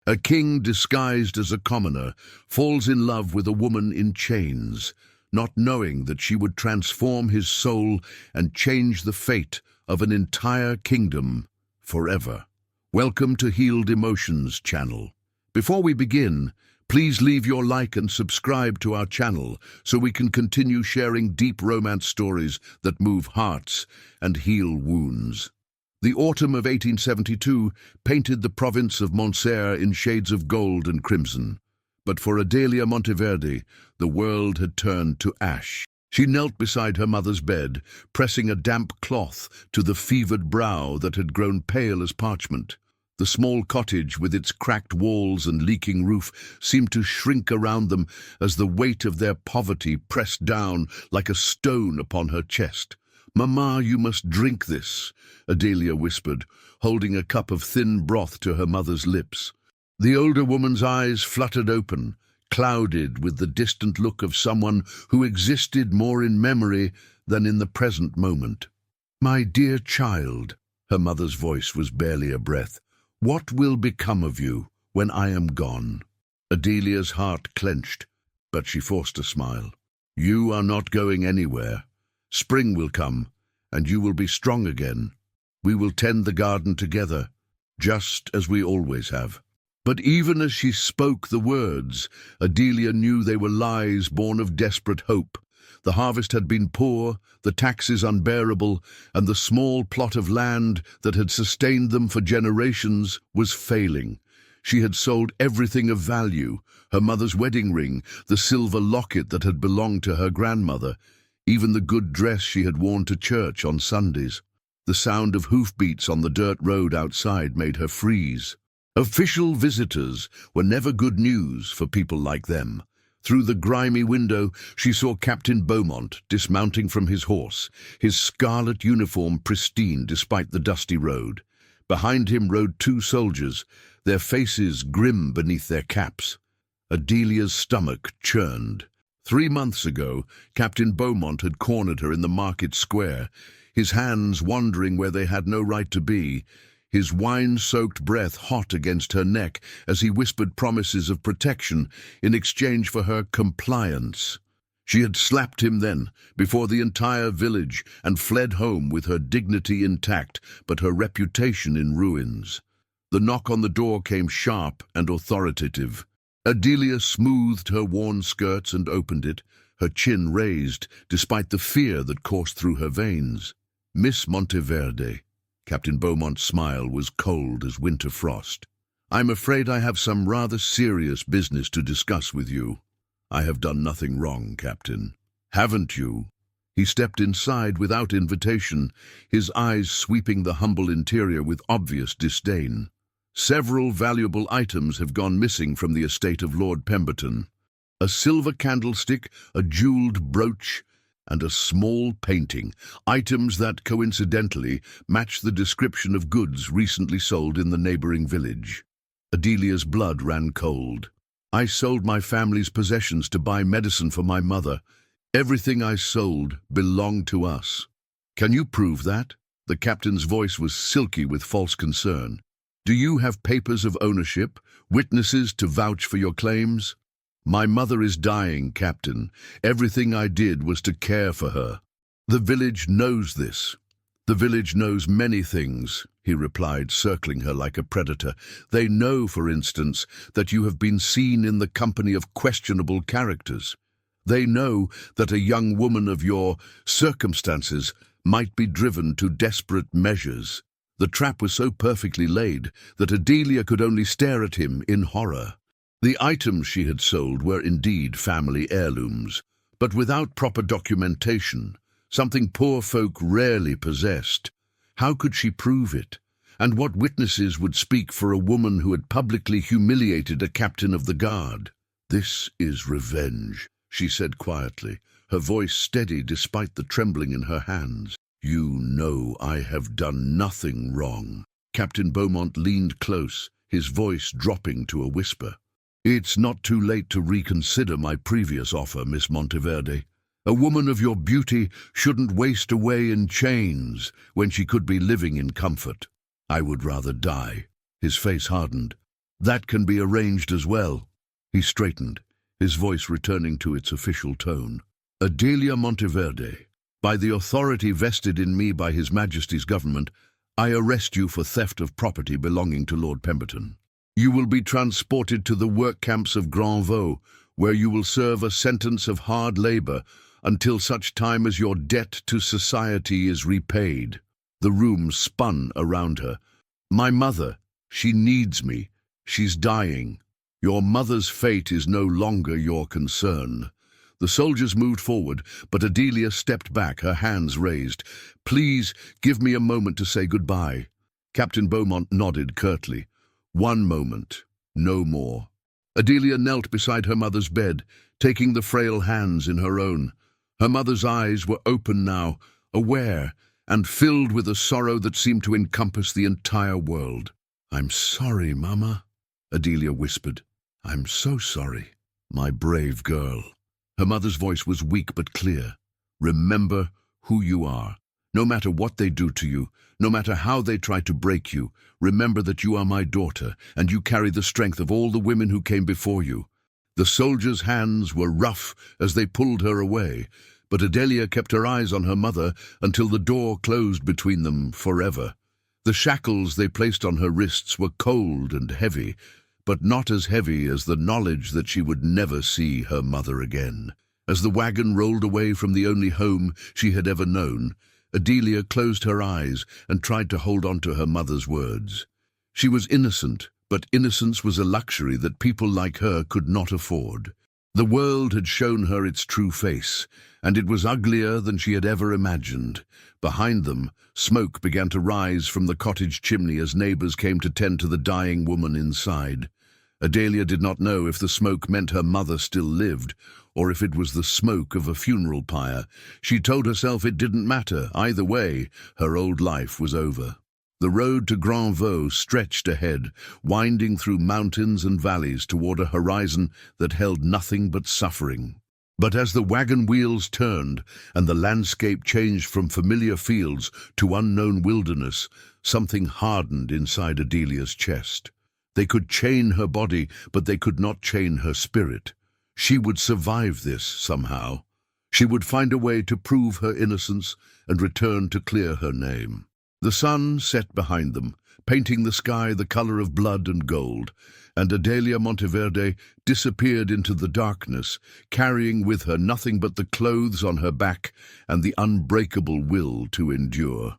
A king disguised as a commoner falls in love with a woman in chains, not knowing that she would transform his soul and change the fate of an entire kingdom forever. Welcome to Healed Emotions channel. Before we begin, please leave your like and subscribe to our channel so we can continue sharing deep romance stories that move hearts and heal wounds. The autumn of 1872 painted the province of Montserrat in shades of gold and crimson. But for Adelia Monteverde, the world had turned to ash. She knelt beside her mother's bed, pressing a damp cloth to the fevered brow that had grown pale as parchment. The small cottage, with its cracked walls and leaking roof, seemed to shrink around them as the weight of their poverty pressed down like a stone upon her chest. "Mamma, you must drink this," Adelia whispered, holding a cup of thin broth to her mother's lips. The older woman's eyes fluttered open, clouded with the distant look of someone who existed more in memory than in the present moment. "My dear child," her mother's voice was barely a breath, "what will become of you when I am gone?" Adelia's heart clenched, but she forced a smile. "You are not going anywhere. Spring will come, and you will be strong again. We will tend the garden together, just as we always have." But even as she spoke the words, Adelia knew they were lies born of desperate hope. The harvest had been poor, the taxes unbearable, and the small plot of land that had sustained them for generations was failing. She had sold everything of value: her mother's wedding ring, the silver locket that had belonged to her grandmother, even the good dress she had worn to church on Sundays. The sound of hoofbeats on the dirt road outside made her freeze. Official visitors were never good news for people like them. Through the grimy window, she saw Captain Beaumont dismounting from his horse, his scarlet uniform pristine despite the dusty road. Behind him rode two soldiers, their faces grim beneath their caps. Adelia's stomach churned. 3 months ago, Captain Beaumont had cornered her in the market square, his hands wandering where they had no right to be, his wine-soaked breath hot against her neck as he whispered promises of protection in exchange for her compliance. She had slapped him then, before the entire village, and fled home with her dignity intact, but her reputation in ruins. The knock on the door came sharp and authoritative. Adelia smoothed her worn skirts and opened it, her chin raised, despite the fear that coursed through her veins. "Miss Monteverde." Captain Beaumont's smile was cold as winter frost. "I'm afraid I have some rather serious business to discuss with you." "I have done nothing wrong, Captain." "Haven't you?" He stepped inside without invitation, his eyes sweeping the humble interior with obvious disdain. "Several valuable items have gone missing from the estate of Lord Pemberton. A silver candlestick, a jeweled brooch, and a small painting, items that, coincidentally, match the description of goods recently sold in the neighboring village." Adelia's blood ran cold. "I sold my family's possessions to buy medicine for my mother. Everything I sold belonged to us." "Can you prove that?" The captain's voice was silky with false concern. "Do you have papers of ownership, witnesses to vouch for your claims?" "My mother is dying, Captain. Everything I did was to care for her." "The village knows this." "The village knows many things," he replied, circling her like a predator. "They know, for instance, that you have been seen in the company of questionable characters. They know that a young woman of your circumstances might be driven to desperate measures." The trap was so perfectly laid that Adelia could only stare at him in horror. The items she had sold were indeed family heirlooms, but without proper documentation, something poor folk rarely possessed. How could she prove it? And what witnesses would speak for a woman who had publicly humiliated a captain of the guard? "This is revenge," she said quietly, her voice steady despite the trembling in her hands. "You know I have done nothing wrong." Captain Beaumont leaned close, his voice dropping to a whisper. "It's not too late to reconsider my previous offer, Miss Monteverde. A woman of your beauty shouldn't waste away in chains when she could be living in comfort." "I would rather die." His face hardened. That can be arranged as well. He straightened, his voice returning to its official tone. Adelia Monteverde, by the authority vested in me by His Majesty's government, I arrest you for theft of property belonging to Lord Pemberton. You will be transported to the work camps of Granvaux, where you will serve a sentence of hard labor until such time as your debt to society is repaid. The room spun around her. My mother, she needs me. She's dying. Your mother's fate is no longer your concern. The soldiers moved forward, but Adelia stepped back, her hands raised. Please give me a moment to say goodbye. Captain Beaumont nodded curtly. One moment, no more. Adelia knelt beside her mother's bed, taking the frail hands in her own. Her mother's eyes were open now, aware, and filled with a sorrow that seemed to encompass the entire world. I'm sorry, Mama, Adelia whispered. I'm so sorry, my brave girl. Her mother's voice was weak but clear. Remember who you are. No matter what they do to you, no matter how they try to break you, remember that you are my daughter, and you carry the strength of all the women who came before you. The soldiers' hands were rough as they pulled her away, but Adelia kept her eyes on her mother until the door closed between them forever. The shackles they placed on her wrists were cold and heavy, but not as heavy as the knowledge that she would never see her mother again. As the wagon rolled away from the only home she had ever known, Adelia closed her eyes and tried to hold on to her mother's words. She was innocent, but innocence was a luxury that people like her could not afford. The world had shown her its true face, and it was uglier than she had ever imagined. Behind them, smoke began to rise from the cottage chimney as neighbors came to tend to the dying woman inside. Adelia did not know if the smoke meant her mother still lived, or if it was the smoke of a funeral pyre. She told herself it didn't matter. Either way, her old life was over. The road to Granvaux stretched ahead, winding through mountains and valleys toward a horizon that held nothing but suffering. But as the wagon wheels turned and the landscape changed from familiar fields to unknown wilderness, something hardened inside Adelia's chest. They could chain her body, but they could not chain her spirit. She would survive this somehow. She would find a way to prove her innocence and return to clear her name. The sun set behind them, painting the sky the color of blood and gold, and Adelia Monteverde disappeared into the darkness, carrying with her nothing but the clothes on her back and the unbreakable will to endure.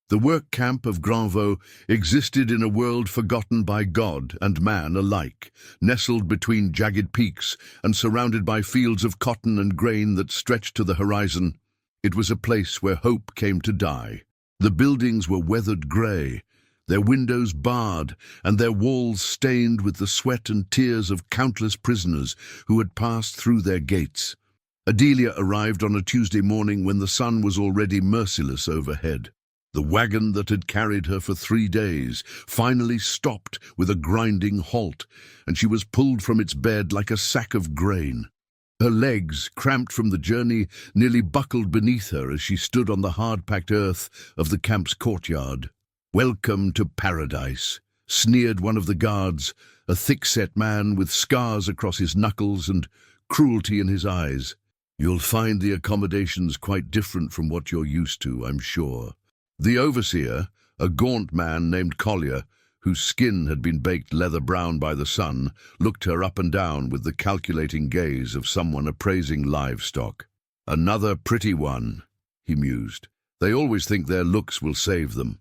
The work camp of Granvaux existed in a world forgotten by God and man alike, nestled between jagged peaks and surrounded by fields of cotton and grain that stretched to the horizon. It was a place where hope came to die. The buildings were weathered gray, their windows barred and their walls stained with the sweat and tears of countless prisoners who had passed through their gates. Adelia arrived on a Tuesday morning when the sun was already merciless overhead. The wagon that had carried her for 3 days finally stopped with a grinding halt, and she was pulled from its bed like a sack of grain. Her legs, cramped from the journey, nearly buckled beneath her as she stood on the hard-packed earth of the camp's courtyard. "Welcome to paradise," sneered one of the guards, a thick-set man with scars across his knuckles and cruelty in his eyes. "You'll find the accommodations quite different from what you're used to, I'm sure." The overseer, a gaunt man named Collier, whose skin had been baked leather-brown by the sun, looked her up and down with the calculating gaze of someone appraising livestock. "Another pretty one," he mused. "They always think their looks will save them.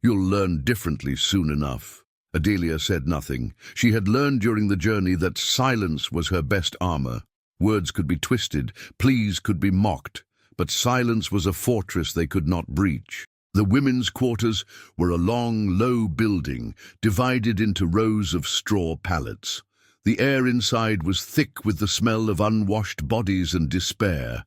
You'll learn differently soon enough." Adelia said nothing. She had learned during the journey that silence was her best armor. Words could be twisted, pleas could be mocked, but silence was a fortress they could not breach. The women's quarters were a long, low building, divided into rows of straw pallets. The air inside was thick with the smell of unwashed bodies and despair.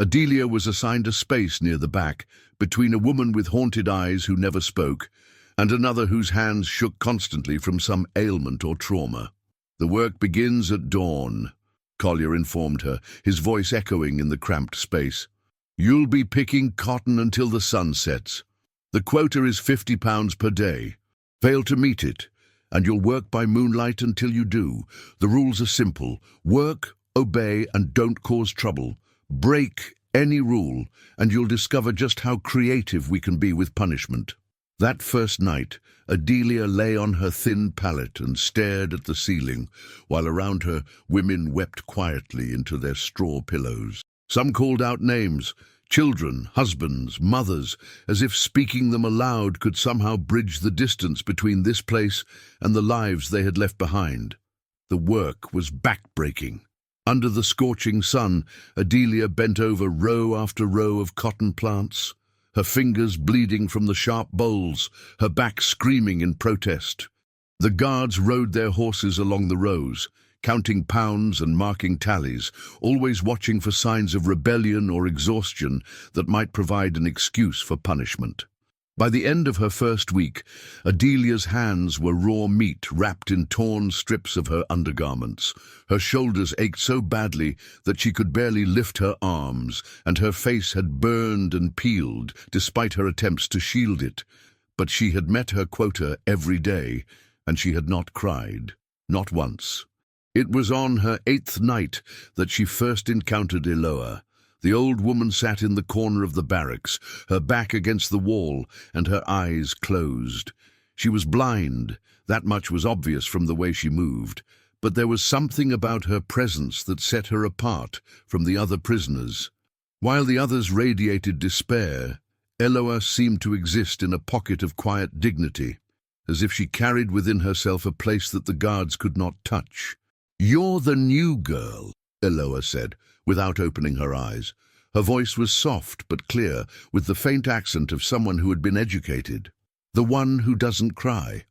Adelia was assigned a space near the back, between a woman with haunted eyes who never spoke, and another whose hands shook constantly from some ailment or trauma. "The work begins at dawn," Collier informed her, his voice echoing in the cramped space. "You'll be picking cotton until the sun sets. The quota is £50 per day. Fail to meet it, and you'll work by moonlight until you do. The rules are simple. Work, obey, and don't cause trouble. Break any rule, and you'll discover just how creative we can be with punishment." That first night, Adelia lay on her thin pallet and stared at the ceiling, while around her women wept quietly into their straw pillows. Some called out names, children, husbands, mothers, as if speaking them aloud could somehow bridge the distance between this place and the lives they had left behind. The work was back-breaking. Under the scorching sun, Adelia bent over row after row of cotton plants, her fingers bleeding from the sharp bowls, her back screaming in protest. The guards rode their horses along the rows, counting pounds and marking tallies, always watching for signs of rebellion or exhaustion that might provide an excuse for punishment. By the end of her first week, Adelia's hands were raw meat wrapped in torn strips of her undergarments. Her shoulders ached so badly that she could barely lift her arms, and her face had burned and peeled, despite her attempts to shield it. But she had met her quota every day, and she had not cried, not once. It was on her 8th night that she first encountered Eloa. The old woman sat in the corner of the barracks, her back against the wall and her eyes closed. She was blind, that much was obvious from the way she moved, but there was something about her presence that set her apart from the other prisoners. While the others radiated despair, Eloa seemed to exist in a pocket of quiet dignity, as if she carried within herself a place that the guards could not touch. "You're the new girl," Eloa said, without opening her eyes. Her voice was soft but clear, with the faint accent of someone who had been educated. "The one who doesn't cry."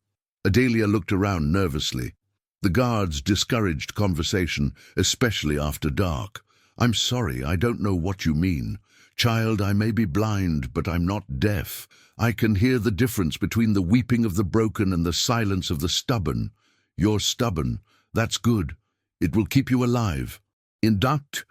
Adelia looked around nervously. The guards discouraged conversation, especially after dark. "I'm sorry, I don't know what you mean. Child, I may be blind, but I'm not deaf. I can hear the difference between the weeping of the broken and the silence of the stubborn. You're stubborn. That's good. It will keep you alive." Induct.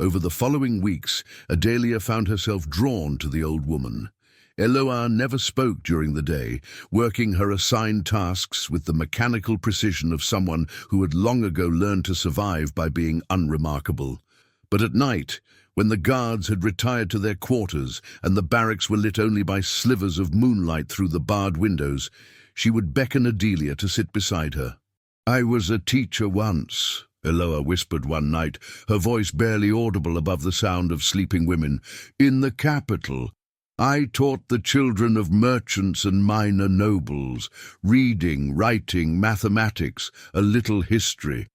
Over the following weeks, Adelia found herself drawn to the old woman. Eloa never spoke during the day, working her assigned tasks with the mechanical precision of someone who had long ago learned to survive by being unremarkable. But at night, when the guards had retired to their quarters and the barracks were lit only by slivers of moonlight through the barred windows, she would beckon Adelia to sit beside her. "I was a teacher once," Eloa whispered one night, her voice barely audible above the sound of sleeping women. "In the capital, I taught the children of merchants and minor nobles, reading, writing, mathematics, a little history.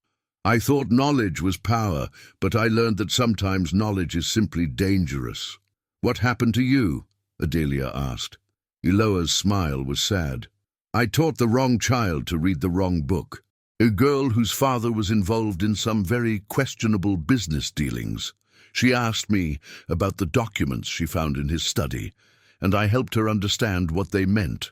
I thought knowledge was power, but I learned that sometimes knowledge is simply dangerous." "What happened to you?" Adelia asked. Eloa's smile was sad. "I taught the wrong child to read the wrong book. A girl whose father was involved in some very questionable business dealings. She asked me about the documents she found in his study, and I helped her understand what they meant.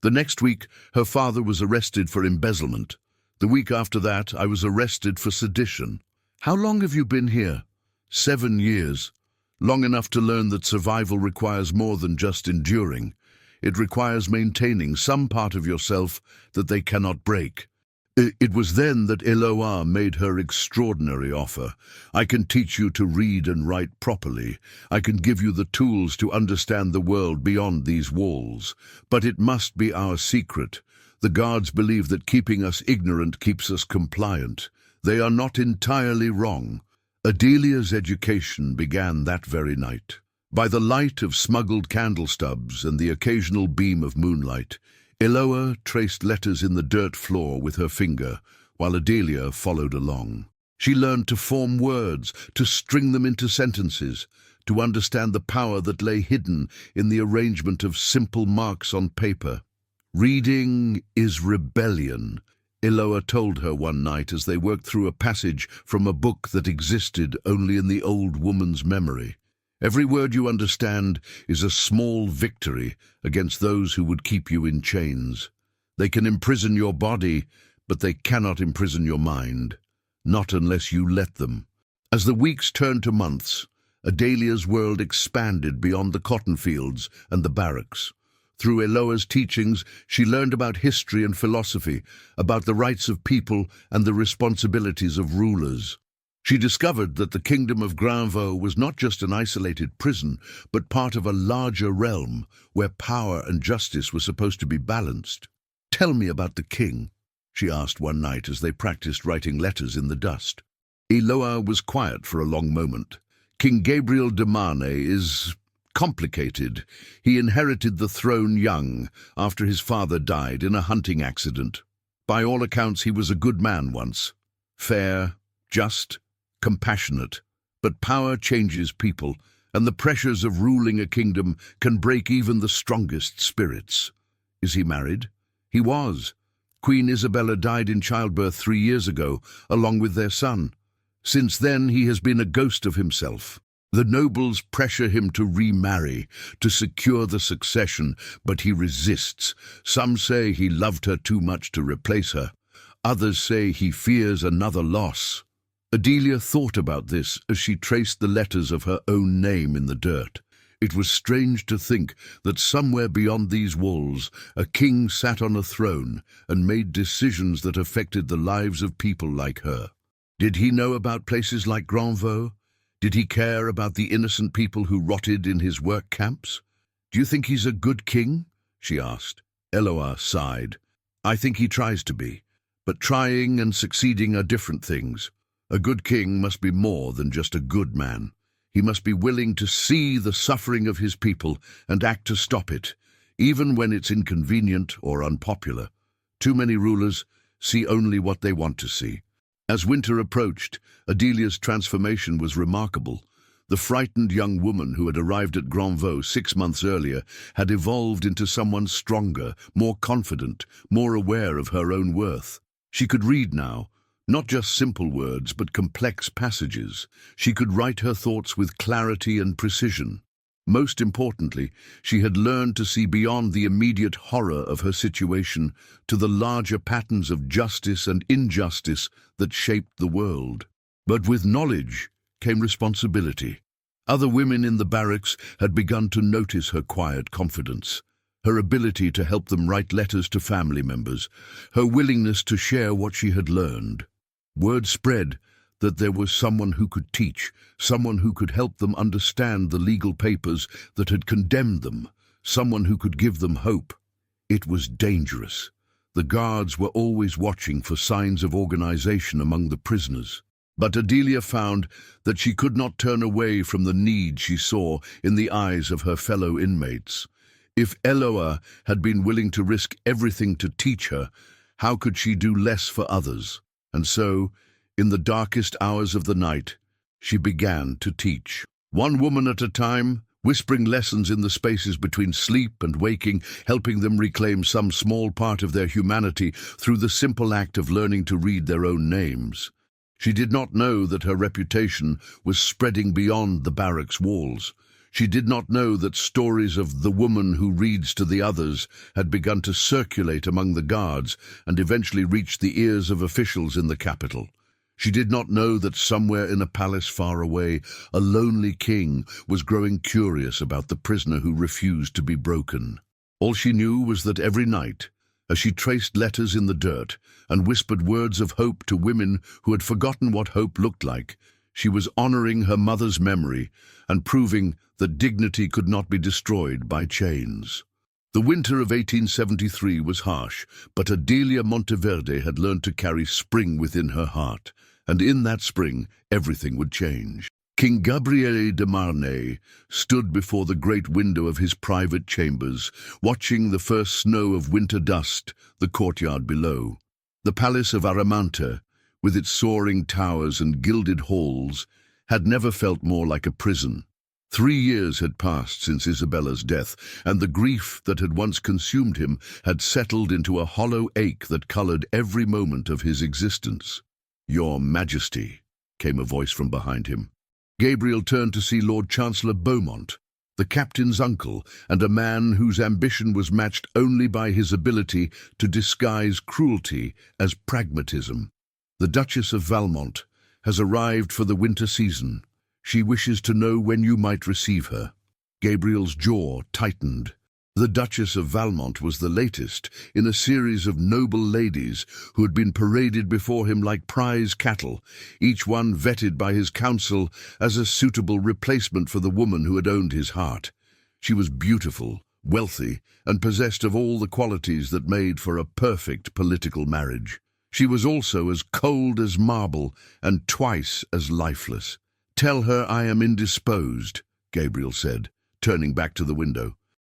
The next week, her father was arrested for embezzlement. The week after that, I was arrested for sedition. How long have you been here?" 7 years. Long enough to learn that survival requires more than just enduring. It requires maintaining some part of yourself that they cannot break. It was then that Eloa made her extraordinary offer. "I can teach you to read and write properly. I can give you the tools to understand the world beyond these walls. But it must be our secret. The guards believe that keeping us ignorant keeps us compliant. They are not entirely wrong." Adelia's education began that very night. By the light of smuggled candle stubs and the occasional beam of moonlight, Eloa traced letters in the dirt floor with her finger, while Adelia followed along. She learned to form words, to string them into sentences, to understand the power that lay hidden in the arrangement of simple marks on paper. "Reading is rebellion," Eloa told her one night as they worked through a passage from a book that existed only in the old woman's memory. "Every word you understand is a small victory against those who would keep you in chains. They can imprison your body, but they cannot imprison your mind. Not unless you let them." As the weeks turned to months, Adelia's world expanded beyond the cotton fields and the barracks. Through Eloa's teachings, she learned about history and philosophy, about the rights of people and the responsibilities of rulers. She discovered that the kingdom of Granvaux was not just an isolated prison, but part of a larger realm where power and justice were supposed to be balanced. "Tell me about the king," she asked one night as they practiced writing letters in the dust. Eloa was quiet for a long moment. "King Gabriel de Marnay is complicated. He inherited the throne young, after his father died in a hunting accident. By all accounts, he was a good man once. Fair, just, compassionate. But power changes people, and the pressures of ruling a kingdom can break even the strongest spirits." "Is he married?" "He was. Queen Isabella died in childbirth 3 years ago, along with their son. Since then, he has been a ghost of himself. The nobles pressure him to remarry, to secure the succession, but he resists. Some say he loved her too much to replace her. Others say he fears another loss." Adelia thought about this as she traced the letters of her own name in the dirt. It was strange to think that somewhere beyond these walls, a king sat on a throne and made decisions that affected the lives of people like her. Did he know about places like Granvaux? Did he care about the innocent people who rotted in his work camps? "Do you think he's a good king?" she asked. Eloa sighed. "I think he tries to be, but trying and succeeding are different things. A good king must be more than just a good man. He must be willing to see the suffering of his people and act to stop it, even when it's inconvenient or unpopular. Too many rulers see only what they want to see." As winter approached, Adelia's transformation was remarkable. The frightened young woman who had arrived at Granvaux 6 months earlier had evolved into someone stronger, more confident, more aware of her own worth. She could read now, not just simple words, but complex passages. She could write her thoughts with clarity and precision. Most importantly, she had learned to see beyond the immediate horror of her situation to the larger patterns of justice and injustice that shaped the world. But with knowledge came responsibility. Other women in the barracks had begun to notice her quiet confidence, her ability to help them write letters to family members, her willingness to share what she had learned. Word spread that there was someone who could teach, someone who could help them understand the legal papers that had condemned them, someone who could give them hope. It was dangerous. The guards were always watching for signs of organization among the prisoners. But Adelia found that she could not turn away from the need she saw in the eyes of her fellow inmates. If Eloa had been willing to risk everything to teach her, how could she do less for others? And so, in the darkest hours of the night, she began to teach. One woman at a time, whispering lessons in the spaces between sleep and waking, helping them reclaim some small part of their humanity through the simple act of learning to read their own names. She did not know that her reputation was spreading beyond the barracks walls. She did not know that stories of the woman who reads to the others had begun to circulate among the guards and eventually reached the ears of officials in the capital. She did not know that somewhere in a palace far away, a lonely king was growing curious about the prisoner who refused to be broken. All she knew was that every night, as she traced letters in the dirt and whispered words of hope to women who had forgotten what hope looked like, she was honoring her mother's memory and proving that dignity could not be destroyed by chains. The winter of 1873 was harsh, but Adelia Monteverde had learned to carry spring within her heart, and in that spring everything would change. King Gabriel de Marnay stood before the great window of his private chambers, watching the first snow of winter dust the courtyard below. The palace of Aramanta, with its soaring towers and gilded halls, had never felt more like a prison. 3 years had passed since Isabella's death, and the grief that had once consumed him had settled into a hollow ache that colored every moment of his existence. "Your Majesty," came a voice from behind him. Gabriel turned to see Lord Chancellor Beaumont, the captain's uncle, and a man whose ambition was matched only by his ability to disguise cruelty as pragmatism. "The Duchess of Valmont has arrived for the winter season. She wishes to know when you might receive her." Gabriel's jaw tightened. The Duchess of Valmont was the latest in a series of noble ladies who had been paraded before him like prize cattle, each one vetted by his council as a suitable replacement for the woman who had owned his heart. She was beautiful, wealthy, and possessed of all the qualities that made for a perfect political marriage. She was also as cold as marble and twice as lifeless. "Tell her I am indisposed," Gabriel said, turning back to the window.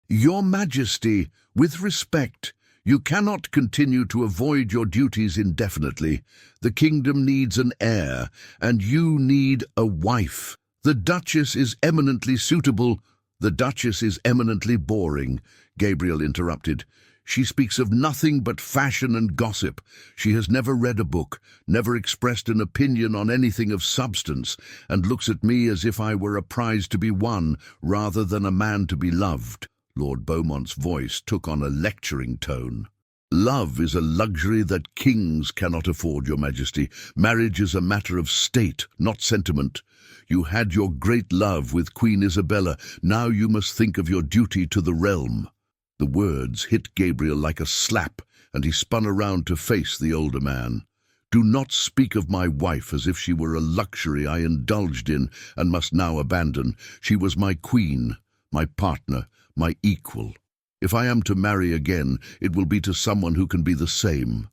"Your Majesty, with respect, you cannot continue to avoid your duties indefinitely. The kingdom needs an heir, and you need a wife. The Duchess is eminently suitable." "The Duchess is eminently boring," Gabriel interrupted. "She speaks of nothing but fashion and gossip. She has never read a book, never expressed an opinion on anything of substance, and looks at me as if I were a prize to be won rather than a man to be loved." Lord Beaumont's voice took on a lecturing tone. "Love is a luxury that kings cannot afford, Your Majesty. Marriage is a matter of state, not sentiment. You had your great love with Queen Isabella. Now you must think of your duty to the realm." The words hit Gabriel like a slap, and he spun around to face the older man. "Do not speak of my wife as if she were a luxury I indulged in and must now abandon. She was my queen, my partner, my equal. If I am to marry again, it will be to someone who can be the same."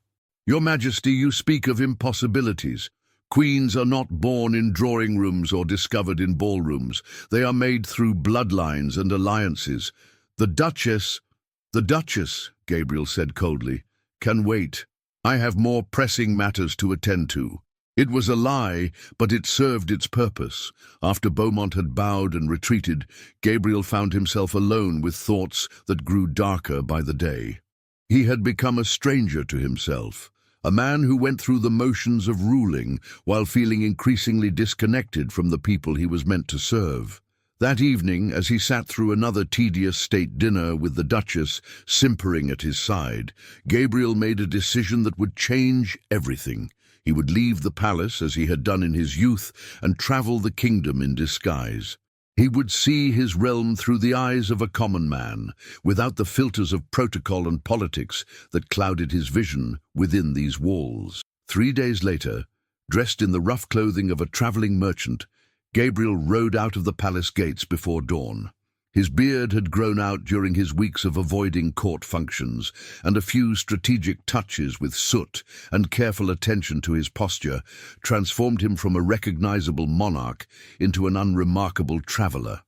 "Your Majesty, you speak of impossibilities. Queens are not born in drawing rooms or discovered in ballrooms. They are made through bloodlines and alliances. The Duchess, Gabriel said coldly, "can wait. I have more pressing matters to attend to." It was a lie, but it served its purpose. After Beaumont had bowed and retreated, Gabriel found himself alone with thoughts that grew darker by the day. He had become a stranger to himself, a man who went through the motions of ruling while feeling increasingly disconnected from the people he was meant to serve. That evening, as he sat through another tedious state dinner with the Duchess simpering at his side, Gabriel made a decision that would change everything. He would leave the palace as he had done in his youth and travel the kingdom in disguise. He would see his realm through the eyes of a common man, without the filters of protocol and politics that clouded his vision within these walls. 3 days later, dressed in the rough clothing of a traveling merchant, Gabriel rode out of the palace gates before dawn. His beard had grown out during his weeks of avoiding court functions, and a few strategic touches with soot and careful attention to his posture transformed him from a recognizable monarch into an unremarkable traveler.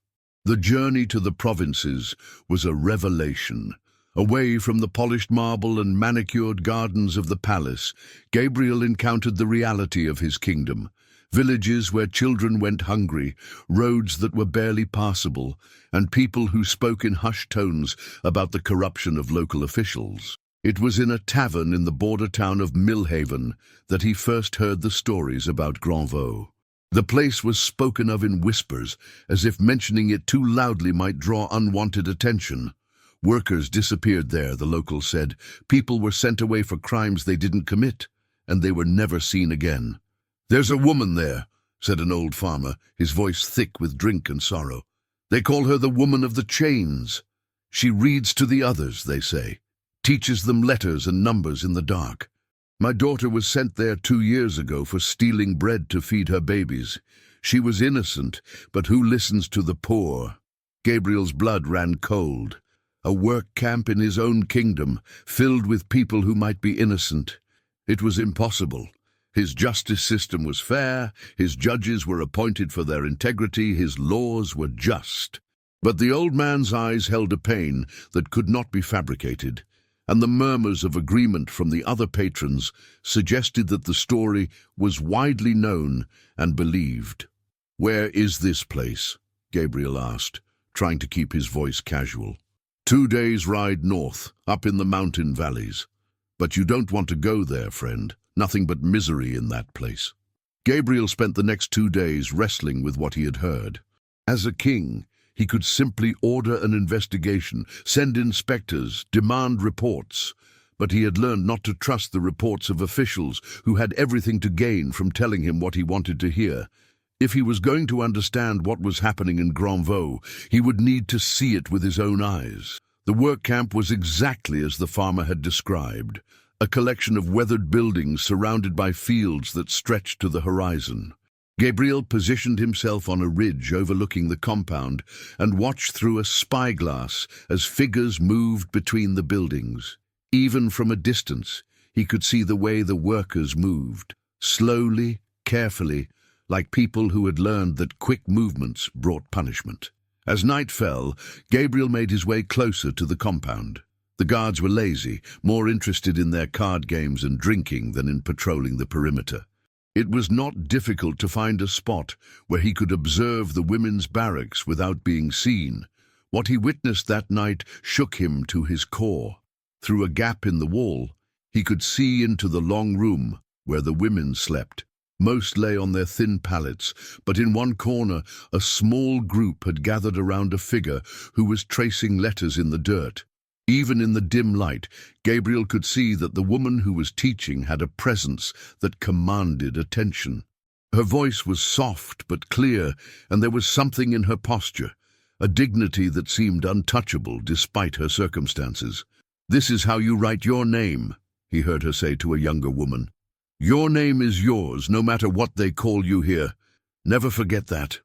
The journey to the provinces was a revelation. Away from the polished marble and manicured gardens of the palace, Gabriel encountered the reality of his kingdom. Villages where children went hungry, roads that were barely passable, and people who spoke in hushed tones about the corruption of local officials. It was in a tavern in the border town of Millhaven that he first heard the stories about Granvaux. The place was spoken of in whispers, as if mentioning it too loudly might draw unwanted attention. Workers disappeared there, the locals said. People were sent away for crimes they didn't commit, and they were never seen again. "There's a woman there," said an old farmer, his voice thick with drink and sorrow. "They call her the woman of the chains. She reads to the others, they say, teaches them letters and numbers in the dark. My daughter was sent there 2 years ago for stealing bread to feed her babies. She was innocent, but who listens to the poor?" Gabriel's blood ran cold. A work camp in his own kingdom, filled with people who might be innocent. It was impossible. His justice system was fair, his judges were appointed for their integrity, his laws were just. But the old man's eyes held a pain that could not be fabricated, and the murmurs of agreement from the other patrons suggested that the story was widely known and believed. "Where is this place?" Gabriel asked, trying to keep his voice casual. 2 days' ride north, up in the mountain valleys. But you don't want to go there, friend. Nothing but misery in that place. Gabriel spent the next 2 days wrestling with what he had heard. As a king, he could simply order an investigation, send inspectors, demand reports. But he had learned not to trust the reports of officials who had everything to gain from telling him what he wanted to hear. If he was going to understand what was happening in Granvaux, he would need to see it with his own eyes. The work camp was exactly as the farmer had described, a collection of weathered buildings surrounded by fields that stretched to the horizon. Gabriel positioned himself on a ridge overlooking the compound and watched through a spyglass as figures moved between the buildings. Even from a distance, he could see the way the workers moved, slowly, carefully, like people who had learned that quick movements brought punishment. As night fell, Gabriel made his way closer to the compound. The guards were lazy, more interested in their card games and drinking than in patrolling the perimeter. It was not difficult to find a spot where he could observe the women's barracks without being seen. What he witnessed that night shook him to his core. Through a gap in the wall, he could see into the long room where the women slept. Most lay on their thin pallets, but in one corner a small group had gathered around a figure who was tracing letters in the dirt. Even in the dim light, Gabriel could see that the woman who was teaching had a presence that commanded attention. Her voice was soft but clear, and there was something in her posture, a dignity that seemed untouchable despite her circumstances. "This is how you write your name," he heard her say to a younger woman. "Your name is yours, no matter what they call you here. Never forget that."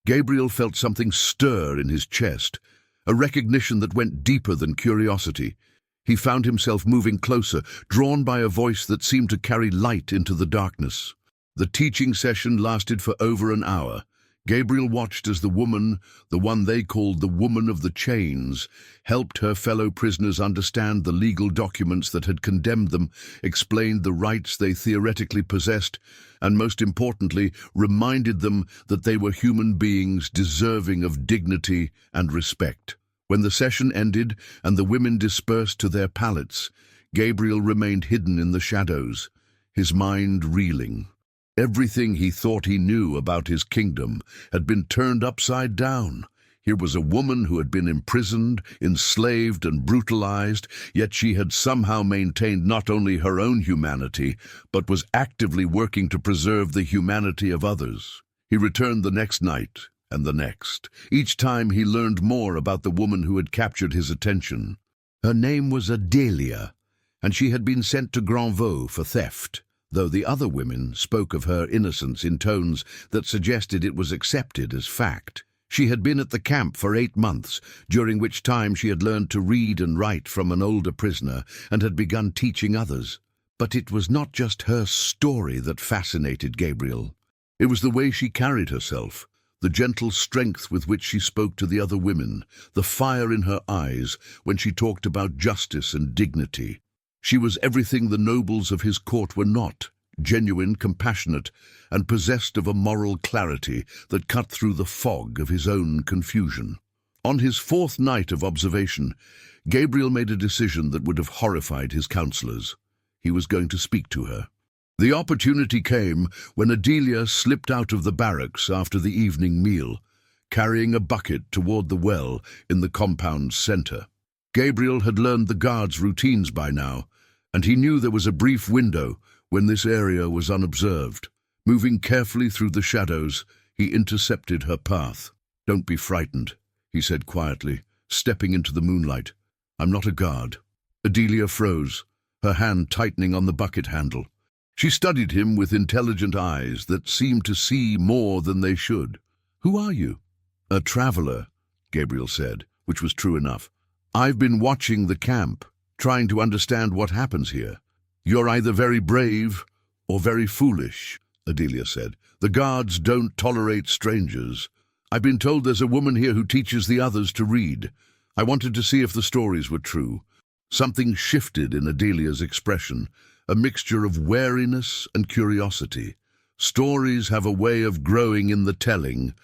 Gabriel felt something stir in his chest, a recognition that went deeper than curiosity. He found himself moving closer, drawn by a voice that seemed to carry light into the darkness. The teaching session lasted for over an hour. Gabriel watched as the woman, the one they called the Woman of the Chains, helped her fellow prisoners understand the legal documents that had condemned them, explained the rights they theoretically possessed, and most importantly, reminded them that they were human beings deserving of dignity and respect. When the session ended and the women dispersed to their pallets, Gabriel remained hidden in the shadows, his mind reeling. Everything he thought he knew about his kingdom had been turned upside down. Here was a woman who had been imprisoned, enslaved, and brutalized, yet she had somehow maintained not only her own humanity, but was actively working to preserve the humanity of others. He returned the next night, and the next. Each time he learned more about the woman who had captured his attention. Her name was Adelia, and she had been sent to Granvaux for theft, though the other women spoke of her innocence in tones that suggested it was accepted as fact. She had been at the camp for 8 months, during which time she had learned to read and write from an older prisoner and had begun teaching others. But it was not just her story that fascinated Gabriel. It was the way she carried herself, the gentle strength with which she spoke to the other women, the fire in her eyes when she talked about justice and dignity. She was everything the nobles of his court were not, genuine, compassionate, and possessed of a moral clarity that cut through the fog of his own confusion. On his 4th night of observation, Gabriel made a decision that would have horrified his counselors. He was going to speak to her. The opportunity came when Adelia slipped out of the barracks after the evening meal, carrying a bucket toward the well in the compound's center. Gabriel had learned the guards' routines by now, and he knew there was a brief window when this area was unobserved. Moving carefully through the shadows, he intercepted her path. "Don't be frightened," he said quietly, stepping into the moonlight. "I'm not a guard." Adelia froze, her hand tightening on the bucket handle. She studied him with intelligent eyes that seemed to see more than they should. "Who are you?" "A traveler," Gabriel said, which was true enough. "I've been watching the camp, trying to understand what happens here." "You're either very brave or very foolish," Adelia said. "The guards don't tolerate strangers. I've been told there's a woman here who teaches the others to read. I wanted to see if the stories were true." Something shifted in Adelia's expression, a mixture of wariness and curiosity. "Stories have a way of growing in the telling.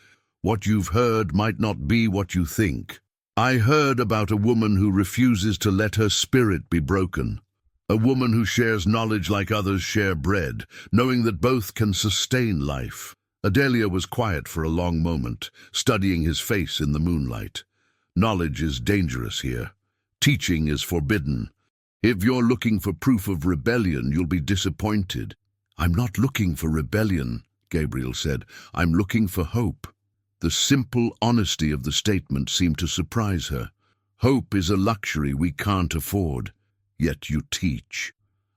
What you've heard might not be what you think. I heard about a woman who refuses to let her spirit be broken. A woman who shares knowledge like others share bread, knowing that both can sustain life." Adelia was quiet for a long moment, studying his face in the moonlight. "Knowledge is dangerous here. Teaching is forbidden. If you're looking for proof of rebellion, you'll be disappointed." "I'm not looking for rebellion," Gabriel said. "I'm looking for hope." The simple honesty of the statement seemed to surprise her. Hope is a luxury we can't afford, yet you teach.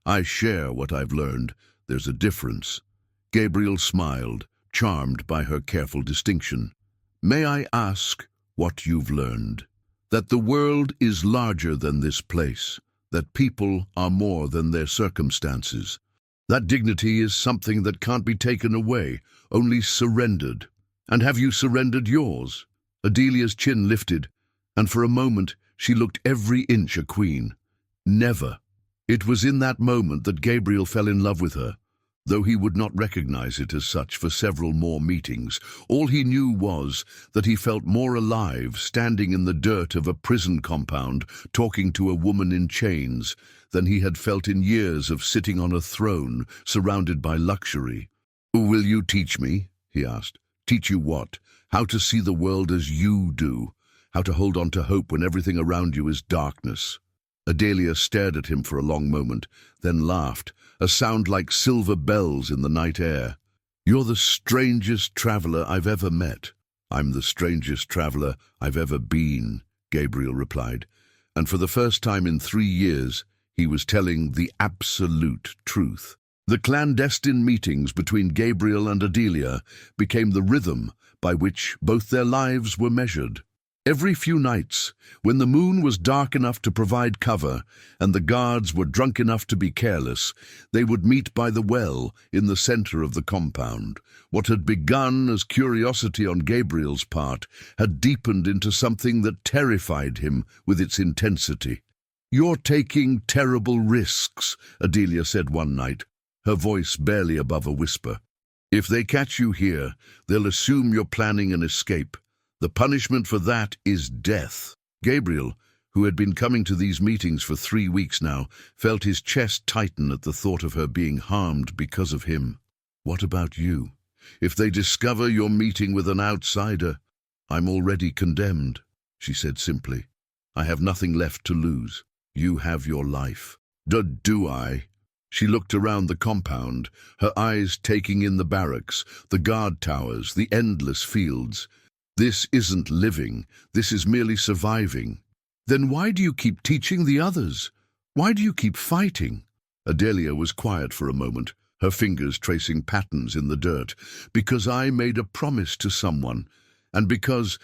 I share what I've learned. There's a difference." Gabriel smiled, charmed by her careful distinction. "May I ask what you've learned?" "That the world is larger than this place, that people are more than their circumstances. That dignity is something that can't be taken away, only surrendered." "And have you surrendered yours?" Adelia's chin lifted, and for a moment she looked every inch a queen. "Never." It was in that moment that Gabriel fell in love with her, though he would not recognize it as such for several more meetings. All he knew was that he felt more alive standing in the dirt of a prison compound talking to a woman in chains than he had felt in years of sitting on a throne surrounded by luxury. "Will you teach me?" he asked. "Teach you what? How to see the world as you do, how to hold on to hope when everything around you is darkness." Adelia stared at him for a long moment, then laughed, a sound like silver bells in the night air. "You're the strangest traveler I've ever met." "I'm the strangest traveler I've ever been," Gabriel replied, and for the first time in 3 years, he was telling the absolute truth. The clandestine meetings between Gabriel and Adelia became the rhythm by which both their lives were measured. Every few nights, when the moon was dark enough to provide cover and the guards were drunk enough to be careless, they would meet by the well in the center of the compound. What had begun as curiosity on Gabriel's part had deepened into something that terrified him with its intensity. "You're taking terrible risks," Adelia said one night, her voice barely above a whisper. "If they catch you here, they'll assume you're planning an escape. The punishment for that is death." Gabriel, who had been coming to these meetings for 3 weeks now, felt his chest tighten at the thought of her being harmed because of him. "What about you? If they discover you're meeting with an outsider—" "I'm already condemned," she said simply. "I have nothing left to lose. You have your life." Do I?" She looked around the compound, her eyes taking in the barracks, the guard towers, the endless fields. "This isn't living, this is merely surviving." "Then why do you keep teaching the others? Why do you keep fighting?" Adelia was quiet for a moment, her fingers tracing patterns in the dirt. "Because I made a promise to someone, and because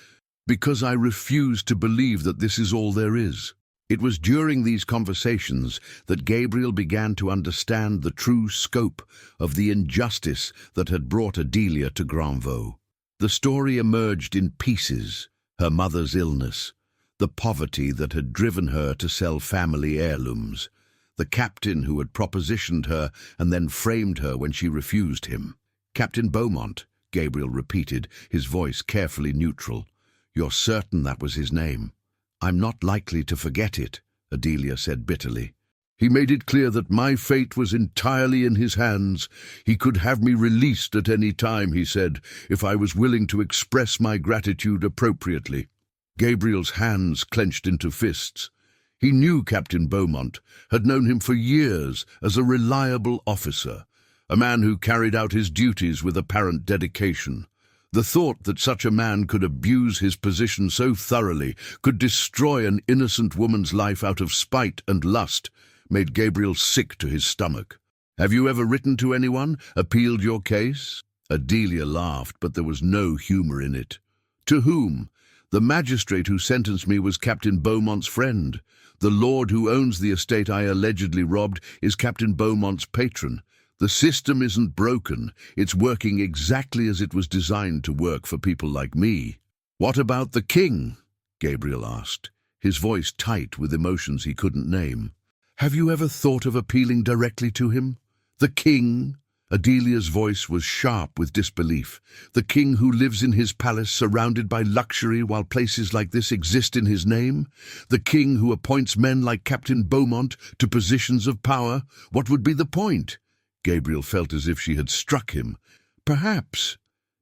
I refuse to believe that this is all there is." It was during these conversations that Gabriel began to understand the true scope of the injustice that had brought Adelia to Granvaux. The story emerged in pieces: her mother's illness, the poverty that had driven her to sell family heirlooms, the captain who had propositioned her and then framed her when she refused him. "Captain Beaumont," Gabriel repeated, his voice carefully neutral. "You're certain that was his name?" "I'm not likely to forget it," Adelia said bitterly. "He made it clear that my fate was entirely in his hands. He could have me released at any time, he said, if I was willing to express my gratitude appropriately." Gabriel's hands clenched into fists. He knew Captain Beaumont, had known him for years as a reliable officer, a man who carried out his duties with apparent dedication. The thought that such a man could abuse his position so thoroughly, could destroy an innocent woman's life out of spite and lust, made Gabriel sick to his stomach. "Have you ever written to anyone, appealed your case?" Adelia laughed, but there was no humor in it. "To whom? The magistrate who sentenced me was Captain Beaumont's friend. The lord who owns the estate I allegedly robbed is Captain Beaumont's patron. The system isn't broken. It's working exactly as it was designed to work for people like me." "What about the king?" Gabriel asked, his voice tight with emotions he couldn't name. "Have you ever thought of appealing directly to him? The king?" Adelia's voice was sharp with disbelief. "The king who lives in his palace surrounded by luxury while places like this exist in his name? The king who appoints men like Captain Beaumont to positions of power? What would be the point?" Gabriel felt as if she had struck him. Perhaps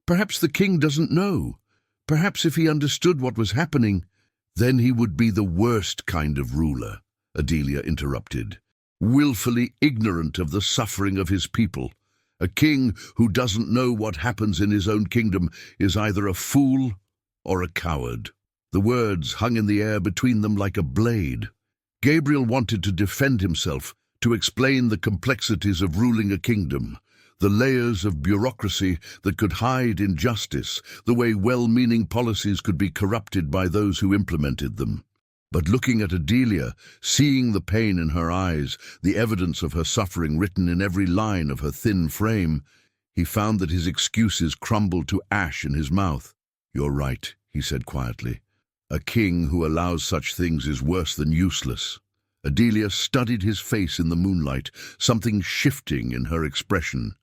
the king doesn't know. Perhaps if he understood what was happening, then he would be the worst kind of ruler," Adelia interrupted. "Willfully ignorant of the suffering of his people. A king who doesn't know what happens in his own kingdom is either a fool or a coward." The words hung in the air between them like a blade. Gabriel wanted to defend himself, to explain the complexities of ruling a kingdom, the layers of bureaucracy that could hide injustice, the way well-meaning policies could be corrupted by those who implemented them. But looking at Adelia, seeing the pain in her eyes, the evidence of her suffering written in every line of her thin frame, he found that his excuses crumbled to ash in his mouth. "You're right," he said quietly. "A king who allows such things is worse than useless." Adelia studied his face in the moonlight, something shifting in her expression.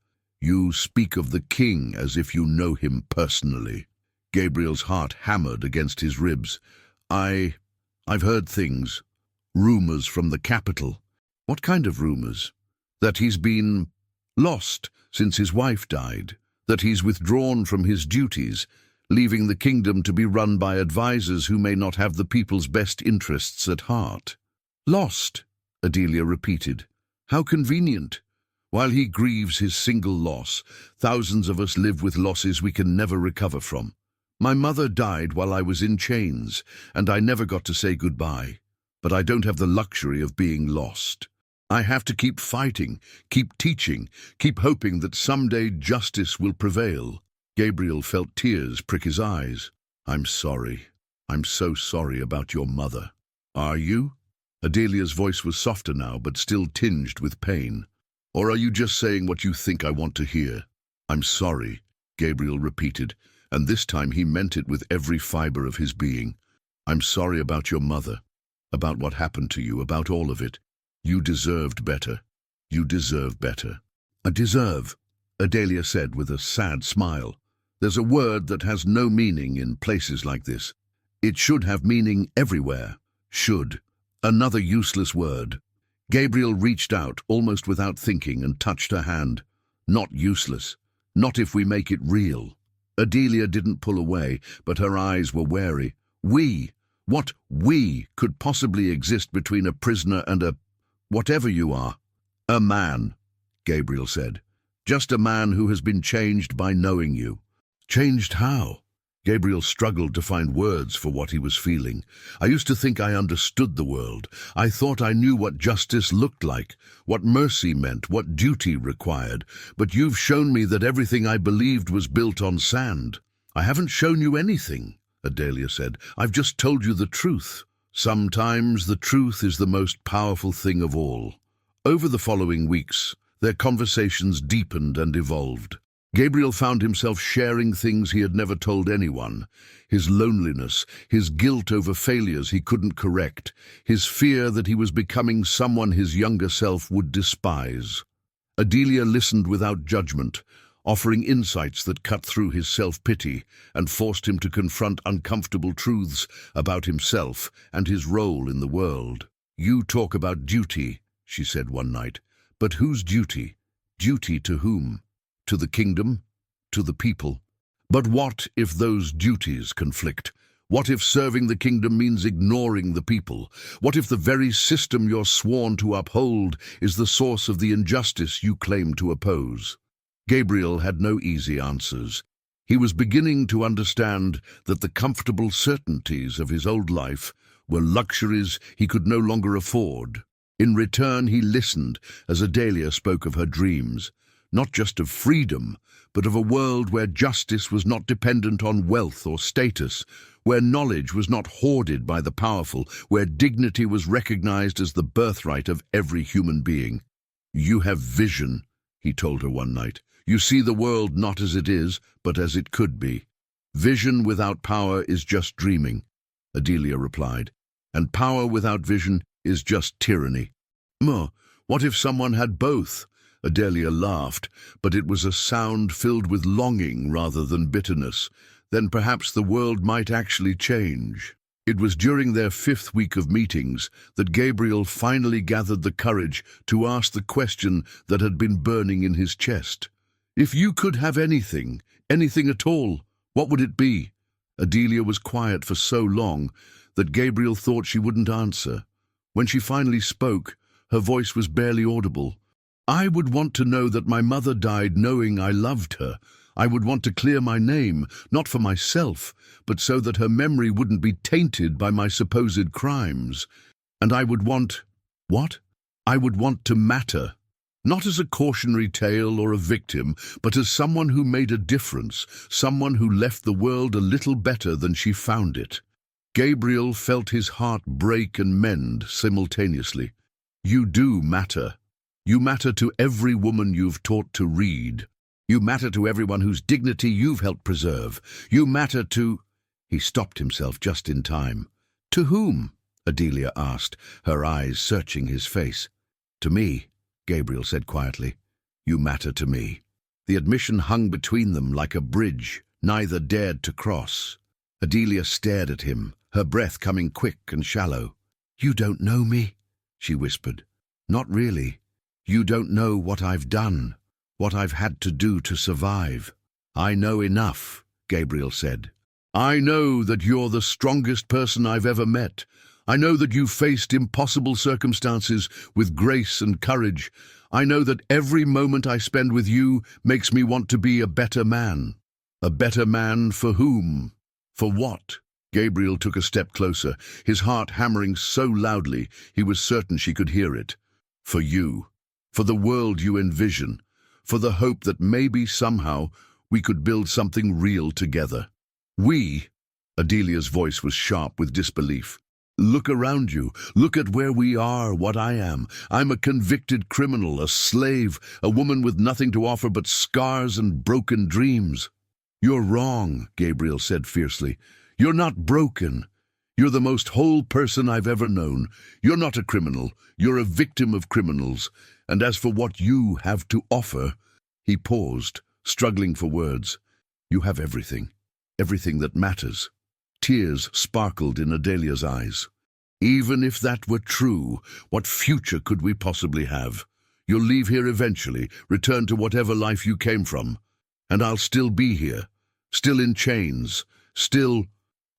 "You speak of the king as if you know him personally." Gabriel's heart hammered against his ribs. I've heard things. Rumors from the capital." "What kind of rumors?" "That he's been lost since his wife died, that he's withdrawn from his duties, leaving the kingdom to be run by advisors who may not have the people's best interests at heart." "Lost," Adelia repeated. "How convenient. While he grieves his single loss, thousands of us live with losses we can never recover from. My mother died while I was in chains, and I never got to say goodbye. But I don't have the luxury of being lost. I have to keep fighting, keep teaching, keep hoping that someday justice will prevail." Gabriel felt tears prick his eyes. "I'm sorry. I'm so sorry about your mother." "Are you?" Adelia's voice was softer now, but still tinged with pain. "Or are you just saying what you think I want to hear?" "I'm sorry," Gabriel repeated, and this time he meant it with every fiber of his being. "I'm sorry about your mother, about what happened to you, about all of it. You deserved better. You deserve better." "I deserve," Adelia said with a sad smile. "There's a word that has no meaning in places like this. It should have meaning everywhere. Should. Another useless word." Gabriel reached out, almost without thinking, and touched her hand. "Not useless. Not if we make it real." Adelia didn't pull away, but her eyes were wary. "We? What we could possibly exist between a prisoner and a... whatever you are?" "A man," Gabriel said. "Just a man who has been changed by knowing you." "Changed how?" Gabriel struggled to find words for what he was feeling. "I used to think I understood the world. I thought I knew what justice looked like, what mercy meant, what duty required. But you've shown me that everything I believed was built on sand." "I haven't shown you anything," Adelia said. "I've just told you the truth." "Sometimes the truth is the most powerful thing of all." Over the following weeks, their conversations deepened and evolved. Gabriel found himself sharing things he had never told anyone. His loneliness, his guilt over failures he couldn't correct, his fear that he was becoming someone his younger self would despise. Adelia listened without judgment, offering insights that cut through his self-pity and forced him to confront uncomfortable truths about himself and his role in the world. "You talk about duty," she said one night. "But whose duty? Duty to whom? To the kingdom? To the people? But what if those duties conflict? What if serving the kingdom means ignoring the people? What if the very system you're sworn to uphold is the source of the injustice you claim to oppose?" Gabriel had no easy answers. He was beginning to understand that the comfortable certainties of his old life were luxuries he could no longer afford. In return, he listened as Adelia spoke of her dreams, not just of freedom, but of a world where justice was not dependent on wealth or status, where knowledge was not hoarded by the powerful, where dignity was recognized as the birthright of every human being. "You have vision," he told her one night. "You see the world not as it is, but as it could be. Vision without power is just dreaming," Adelia replied, "and power without vision is just tyranny." What if someone had both?" Adelia laughed, but it was a sound filled with longing rather than bitterness. Then perhaps the world might actually change. It was during their 5th week of meetings that Gabriel finally gathered the courage to ask the question that had been burning in his chest. "If you could have anything, anything at all, what would it be?" Adelia was quiet for so long that Gabriel thought she wouldn't answer. When she finally spoke, her voice was barely audible. "I would want to know that my mother died knowing I loved her. I would want to clear my name, not for myself, but so that her memory wouldn't be tainted by my supposed crimes. And I would want... what? I would want to matter. Not as a cautionary tale or a victim, but as someone who made a difference, someone who left the world a little better than she found it. Gabriel felt his heart break and mend simultaneously. You do matter. You matter to every woman you've taught to read. You matter to everyone whose dignity you've helped preserve. You matter to... He stopped himself just in time. To whom? Adelia asked, her eyes searching his face. To me, Gabriel said quietly. You matter to me. The admission hung between them like a bridge, neither dared to cross. Adelia stared at him, her breath coming quick and shallow. You don't know me, she whispered. Not really. You don't know what I've done, what I've had to do to survive. I know enough, Gabriel said. I know that you're the strongest person I've ever met. I know that you've faced impossible circumstances with grace and courage. I know that every moment I spend with you makes me want to be a better man. A better man for whom? For what? Gabriel took a step closer, his heart hammering so loudly he was certain she could hear it. For you. For the world you envision. For the hope that maybe somehow we could build something real together. We? Adelia's voice was sharp with disbelief. Look around you. Look at where we are, what I am. I'm a convicted criminal, a slave, a woman with nothing to offer but scars and broken dreams. You're wrong, Gabriel said fiercely. You're not broken. You're the most whole person I've ever known. You're not a criminal. You're a victim of criminals. And as for what you have to offer, he paused, struggling for words. You have everything. Everything that matters. Tears sparkled in Adelia's eyes. Even if that were true, what future could we possibly have? You'll leave here eventually, return to whatever life you came from. And I'll still be here, still in chains, still...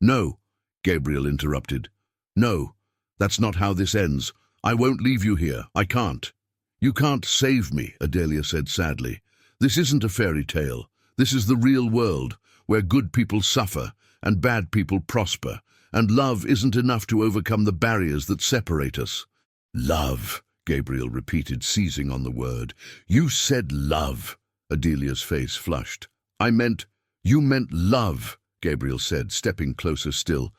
No, Gabriel interrupted. No, that's not how this ends. I won't leave you here. I can't. You can't save me, Adelia said sadly. This isn't a fairy tale. This is the real world, where good people suffer and bad people prosper, and love isn't enough to overcome the barriers that separate us. Love, Gabriel repeated, seizing on the word. You said love. Adelia's face flushed. You meant love, Gabriel said, stepping closer still.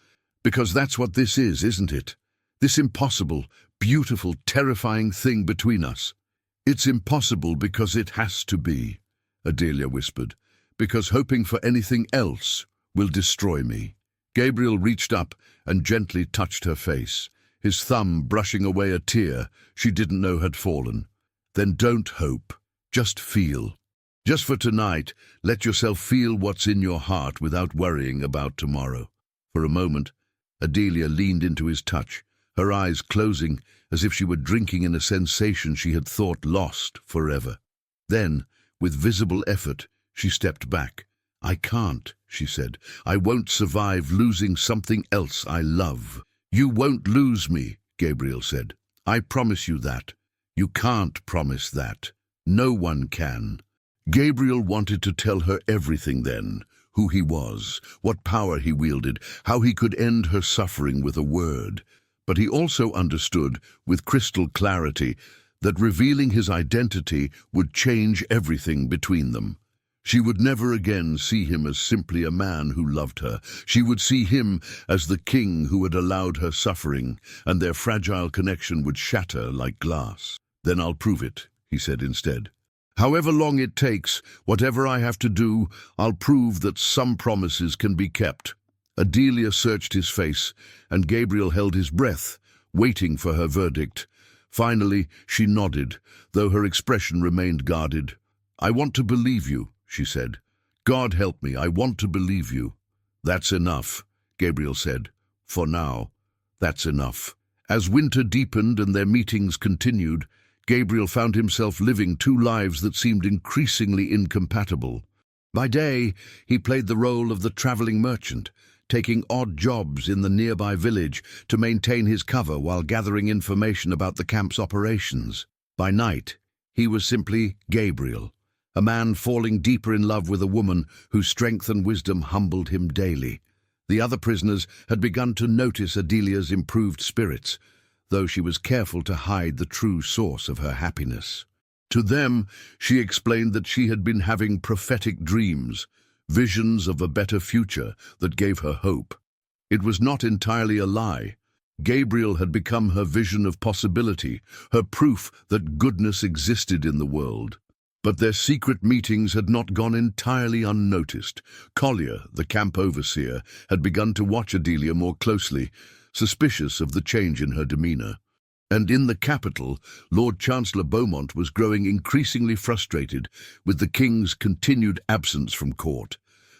Because that's what this is, isn't it? This impossible, beautiful, terrifying thing between us. It's impossible because it has to be, Adelia whispered, because hoping for anything else will destroy me. Gabriel reached up and gently touched her face, his thumb brushing away a tear she didn't know had fallen. Then don't hope, just feel. Just for tonight, let yourself feel what's in your heart without worrying about tomorrow. For a moment, Adelia leaned into his touch, her eyes closing as if she were drinking in a sensation she had thought lost forever. Then, with visible effort, she stepped back. I can't, she said. I won't survive losing something else I love. You won't lose me, Gabriel said. I promise you that. You can't promise that. No one can. Gabriel wanted to tell her everything then, who he was, what power he wielded, how he could end her suffering with a word. But he also understood, with crystal clarity, that revealing his identity would change everything between them. She would never again see him as simply a man who loved her. She would see him as the king who had allowed her suffering, and their fragile connection would shatter like glass. Then I'll prove it, he said instead. However long it takes, whatever I have to do, I'll prove that some promises can be kept. Adelia searched his face, and Gabriel held his breath, waiting for her verdict. Finally, she nodded, though her expression remained guarded. I want to believe you, she said. God help me, I want to believe you. That's enough, Gabriel said. For now, that's enough. As winter deepened and their meetings continued, Gabriel found himself living two lives that seemed increasingly incompatible. By day, he played the role of the traveling merchant, taking odd jobs in the nearby village to maintain his cover while gathering information about the camp's operations. By night, he was simply Gabriel, a man falling deeper in love with a woman whose strength and wisdom humbled him daily. The other prisoners had begun to notice Adelia's improved spirits, though she was careful to hide the true source of her happiness. To them, she explained that she had been having prophetic dreams, visions of a better future that gave her hope. It was not entirely a lie. Gabriel had become her vision of possibility, her proof that goodness existed in the world. But their secret meetings had not gone entirely unnoticed. Collier, the camp overseer, had begun to watch Adelia more closely, suspicious of the change in her demeanor. And in the capital, Lord Chancellor Beaumont was growing increasingly frustrated with the king's continued absence from court.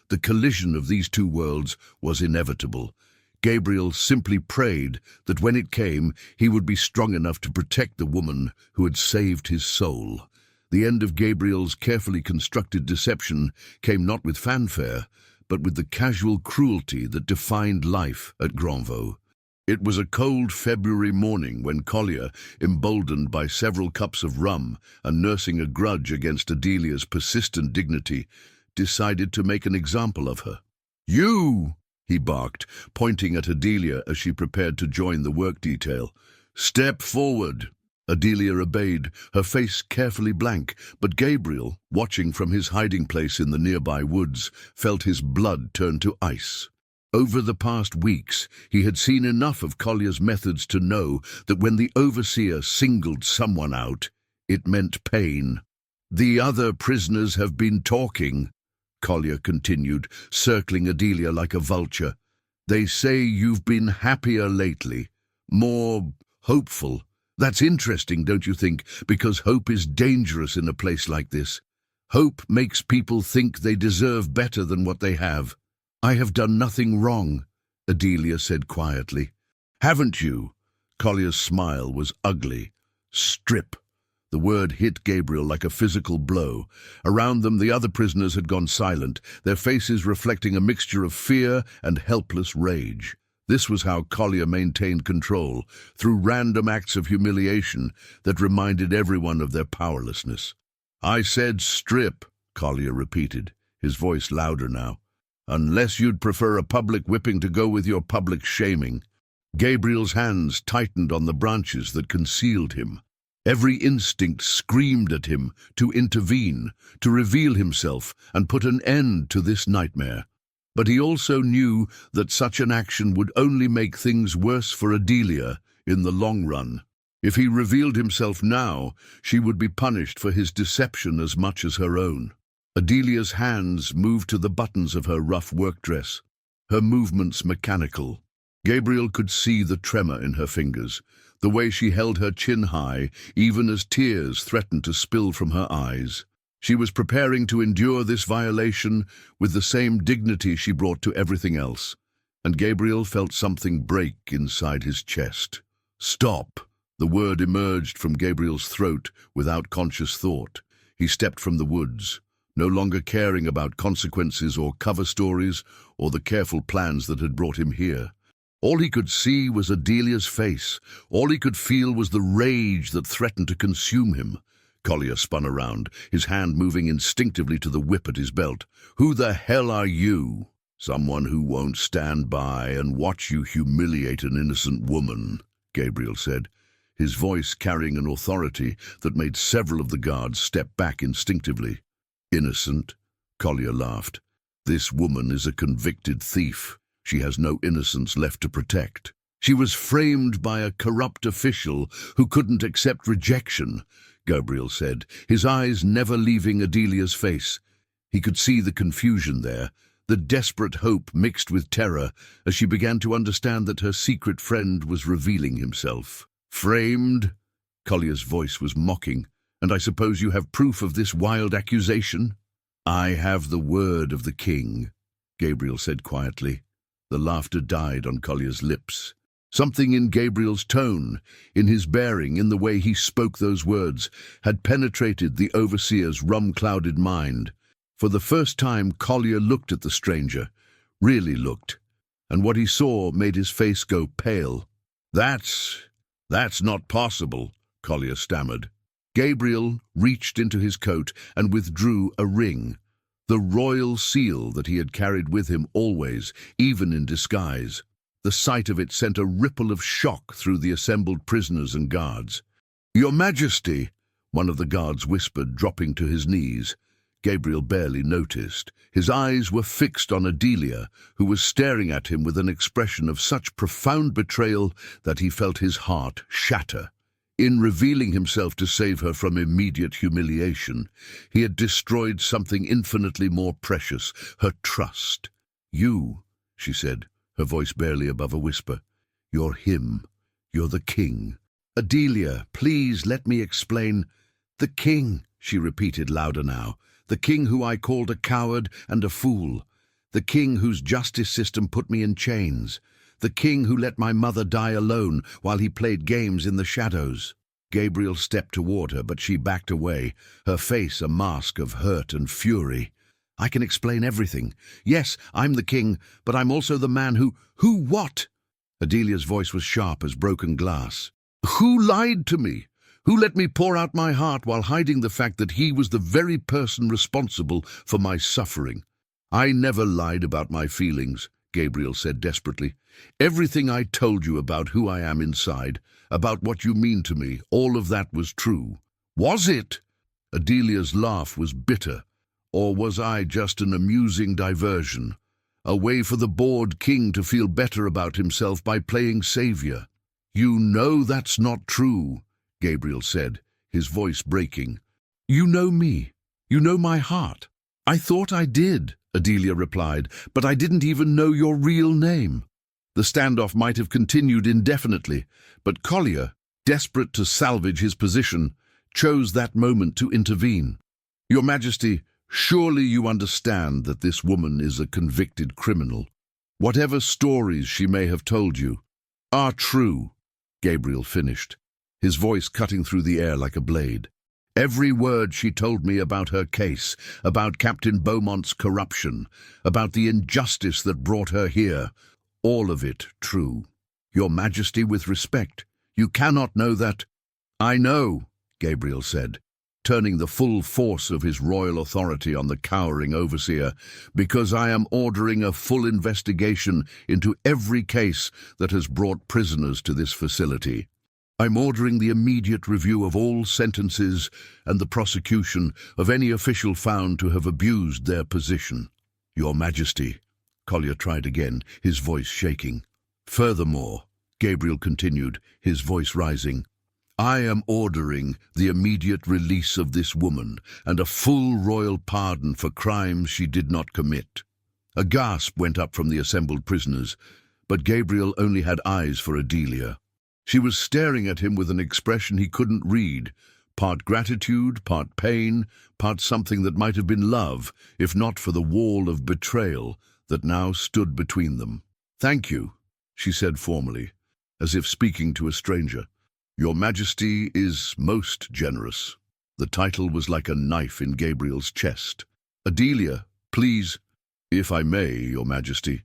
The collision of these two worlds was inevitable. Gabriel simply prayed that when it came, he would be strong enough to protect the woman who had saved his soul. The end of Gabriel's carefully constructed deception came not with fanfare, but with the casual cruelty that defined life at Granvaux. It was a cold February morning when Collier, emboldened by several cups of rum and nursing a grudge against Adelia's persistent dignity, decided to make an example of her. "You!" he barked, pointing at Adelia as she prepared to join the work detail. "Step forward." Adelia obeyed, her face carefully blank, but Gabriel, watching from his hiding place in the nearby woods, felt his blood turn to ice. Over the past weeks, he had seen enough of Collier's methods to know that when the overseer singled someone out, it meant pain. "The other prisoners have been talking," Collier continued, circling Adelia like a vulture. "They say you've been happier lately, more hopeful. That's interesting, don't you think? Because hope is dangerous in a place like this. Hope makes people think they deserve better than what they have." "I have done nothing wrong," Adelia said quietly. "Haven't you?" Collier's smile was ugly. "Strip." The word hit Gabriel like a physical blow. Around them, the other prisoners had gone silent, their faces reflecting a mixture of fear and helpless rage. This was how Collier maintained control, through random acts of humiliation that reminded everyone of their powerlessness. "I said strip," Collier repeated, his voice louder now. "Unless you'd prefer a public whipping to go with your public shaming." Gabriel's hands tightened on the branches that concealed him. Every instinct screamed at him to intervene, to reveal himself and put an end to this nightmare. But he also knew that such an action would only make things worse for Adelia in the long run. If he revealed himself now, she would be punished for his deception as much as her own. Adelia's hands moved to the buttons of her rough work dress, her movements mechanical. Gabriel could see the tremor in her fingers, the way she held her chin high, even as tears threatened to spill from her eyes. She was preparing to endure this violation with the same dignity she brought to everything else, and Gabriel felt something break inside his chest. "Stop!" The word emerged from Gabriel's throat without conscious thought. He stepped from the woods, no longer caring about consequences or cover stories or the careful plans that had brought him here. All he could see was Adelia's face. All he could feel was the rage that threatened to consume him. Collier spun around, his hand moving instinctively to the whip at his belt. "Who the hell are you?" "Someone who won't stand by and watch you humiliate an innocent woman," Gabriel said, his voice carrying an authority that made several of the guards step back instinctively. "Innocent?" Collier laughed. "This woman is a convicted thief. She has no innocence left to protect. She was framed by a corrupt official who couldn't accept rejection," Gabriel said, his eyes never leaving Adelia's face. He could see the confusion there, the desperate hope mixed with terror as she began to understand that her secret friend was revealing himself. "Framed?" Collier's voice was mocking. "And I suppose you have proof of this wild accusation?" "I have the word of the king," Gabriel said quietly. The laughter died on Collier's lips. Something in Gabriel's tone, in his bearing, in the way he spoke those words, had penetrated the overseer's rum-clouded mind. For the first time, Collier looked at the stranger, really looked, and what he saw made his face go pale. That's not possible," Collier stammered. Gabriel reached into his coat and withdrew a ring, the royal seal that he had carried with him always, even in disguise. The sight of it sent a ripple of shock through the assembled prisoners and guards. "Your Majesty," one of the guards whispered, dropping to his knees. Gabriel barely noticed. His eyes were fixed on Adelia, who was staring at him with an expression of such profound betrayal that he felt his heart shatter. In revealing himself to save her from immediate humiliation, he had destroyed something infinitely more precious, her trust. "You," she said, her voice barely above a whisper. "You're him. You're the king." "Adelia, please let me explain." "The king," she repeated louder now. "The king who I called a coward and a fool. The king whose justice system put me in chains. The king who let my mother die alone while he played games in the shadows." Gabriel stepped toward her, but she backed away, her face a mask of hurt and fury. "I can explain everything. Yes, I'm the king, but I'm also the man who— Who what?" Adelia's voice was sharp as broken glass. "Who lied to me? Who let me pour out my heart while hiding the fact that he was the very person responsible for my suffering?" "I never lied about my feelings," Gabriel said desperately. "Everything I told you about who I am inside, about what you mean to me, all of that was true." "Was it?" Adelia's laugh was bitter. "Or was I just an amusing diversion? A way for the bored king to feel better about himself by playing savior?" "You know that's not true," Gabriel said, his voice breaking. "You know me. You know my heart." "I thought I did," Adelia replied, "but I didn't even know your real name." The standoff might have continued indefinitely, but Collier, desperate to salvage his position, chose that moment to intervene. "Your Majesty, surely you understand that this woman is a convicted criminal. Whatever stories she may have told you are true," Gabriel finished, his voice cutting through the air like a blade. "Every word she told me about her case, about Captain Beaumont's corruption, about the injustice that brought her here, all of it true. Your Majesty, with respect, you cannot know that—" "I know," Gabriel said, turning the full force of his royal authority on the cowering overseer, "because I am ordering a full investigation into every case that has brought prisoners to this facility. I'm ordering the immediate review of all sentences and the prosecution of any official found to have abused their position." "Your Majesty," Collier tried again, his voice shaking. "Furthermore," Gabriel continued, his voice rising, "I am ordering the immediate release of this woman and a full royal pardon for crimes she did not commit." A gasp went up from the assembled prisoners, but Gabriel only had eyes for Adelia. She was staring at him with an expression he couldn't read, part gratitude, part pain, part something that might have been love, if not for the wall of betrayal that now stood between them. "Thank you," she said formally, as if speaking to a stranger. "Your Majesty is most generous." The title was like a knife in Gabriel's chest. "Adelia, please—" "If I may, Your Majesty,"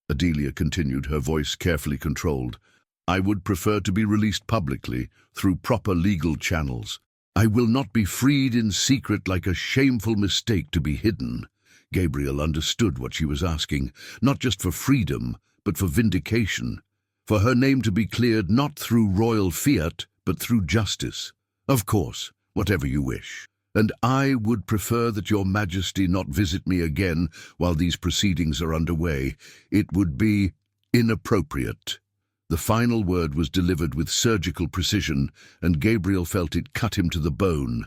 Adelia continued, her voice carefully controlled, "I would prefer to be released publicly through proper legal channels. I will not be freed in secret like a shameful mistake to be hidden." Gabriel understood what she was asking, not just for freedom, but for vindication, for her name to be cleared not through royal fiat, but through justice. "Of course, whatever you wish. And I would prefer that Your Majesty not visit me again while these proceedings are underway. It would be inappropriate." The final word was delivered with surgical precision, and Gabriel felt it cut him to the bone.